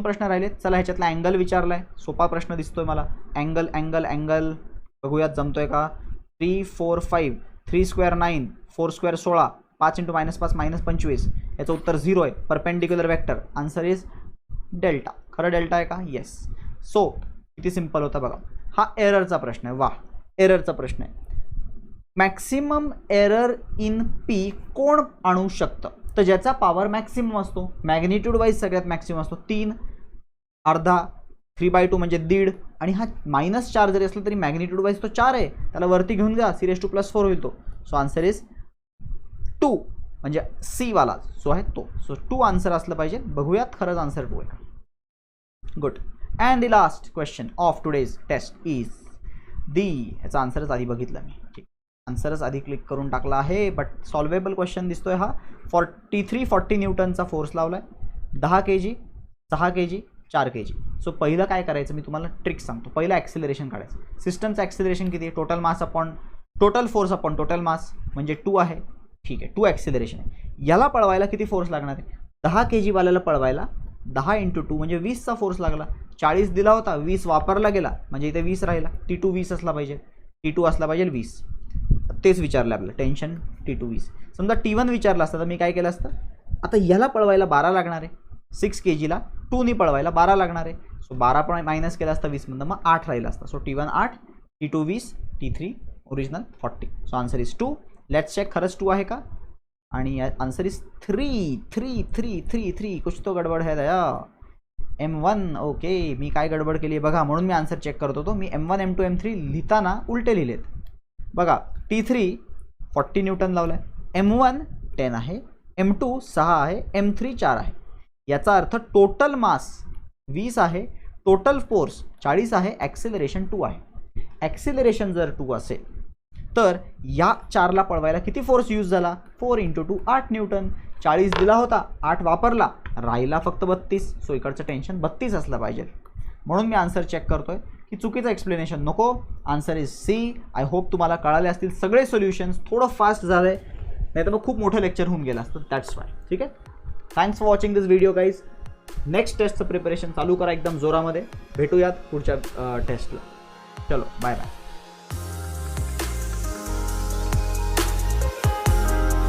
प्रश्न राहिलेत. चला ह्याच्यातला अँगल विचारलाय, सोपा प्रश्न दिसतोय मला. अँगल अँगल अँगल बघूयात जमतोय का. 3 4 5 3² 9 4² 16 5 × -5 -25. याचं उत्तर 0 आहे. Perpendicular vector, answer is delta. खरं डेल्टा आहे का, येस. सो किती सिंपल होता बघा. हा एररचा प्रश्न आहे. वाह, एररचा प्रश्न आहे. मॅक्सिमम एरर इन पी कोण आणू शकतं, तर ज्याचा पॉवर मॅक्सिमम असतो, मॅग्निट्यूड वाईज सगळ्यात मॅक्सिमम असतो. 3 अर्धा 3/2 म्हणजे 1.5 आणि हा -4 जरी असला तरी मॅग्निट्यूड वाईज तो 4 आहे. त्याला वरती घेऊन जा, c⁻⁴ होईल तो. सो आन्सर इज 2 म्हणजे सी वाला जो आहे तो. सो 2 आन्सर असलं पाहिजे. बघूयात खरंच आन्सर 2 आहे. Good. And the last question of today's test is ह्याचा आन्सरच आधी बघितलं मी. ठीक, आन्सरच आधी क्लिक करून टाकला आहे, बट सॉल्वेबल क्वेश्चन दिसतोय हा. 40 न्यूटनचा फोर्स लावलाय. 10 kg 6 kg 4 kg. सो पहिलं काय करायचं मी तुम्हाला ट्रिक सांगतो. पहिलं ॲक्सिलरेशन काढायचं. सिस्टमचं ॲक्सिलरेशन किती आहे, total mass upon total force upon total mass म्हणजे 2 आहे. ठीक आहे, 2 ॲक्सिलरेशन आहे. याला पळवायला किती फोर्स लागणार आहे, 10 kg वाल्याला पळवायला 10 × 2 म्हणजे 20चा फोर्स लागला. 40 दिला होता, 20 वापरला गेला म्हणजे इथे 20 राहिला. T2 20 असला पाहिजे, T2 असला पाहिजे 20. तेच विचारलं आपलं टेन्शन. T2 20. समजा T1 विचारलं असतं तर मी काय केलं असतं, आता याला पळवायला 12 लागणार आहे. 6 kgला 2नी पळवायला 12 लागणार आहे. सो 12 पण मायनस केला असता 20मधनं, मग 8 राहिला असता. So T1 8, T2 20, T3 original 40. So answer is 2. Let's check खरंच 2 आहे का, आणि आन्सर इज 3. कुछ तो गडबड है दया. M1 ओके, मी काय गडबड केली आहे बघा, म्हणून मी आन्सर चेक करत होतो. मी M1 M2 M3 लिहिताना उलटे लिहिलेत बघा. T3 40 न्यूटन लावलाय, M1 10 आहे, M2 6 आहे, M3 4 आहे. याचा अर्थ टोटल मास 20 आहे, टोटल फोर्स 40 आहे, ॲक्सिलरेशन 2 आहे. ॲक्सिलरेशन जर 2 असेल तर या 4ला पळवायला किती फोर्स यूज झाला, 4 × 2 8 न्यूटन. 40 दिला होता, 8 वापरला, राहिला फक्त 32. सो इकडचं टेन्शन 32 असलं पाहिजे. म्हणून मी आन्सर चेक करतोय की चुकीचं एक्सप्लेनेशन नको. Answer is C. I hope तुम्हाला कळाले असतील सगळे सोल्युशन्स. थोडं फास्ट झालंय, नाही तर मग खूप मोठं लेक्चर होऊन गेलं असतं. That's why. ठीक आहे. Thanks for watching this video guys. Next टेस्टचं प्रिपरेशन चालू करा एकदम जोरामध्ये. भेटूयात पुढच्या टेस्टला. चलो बाय बाय.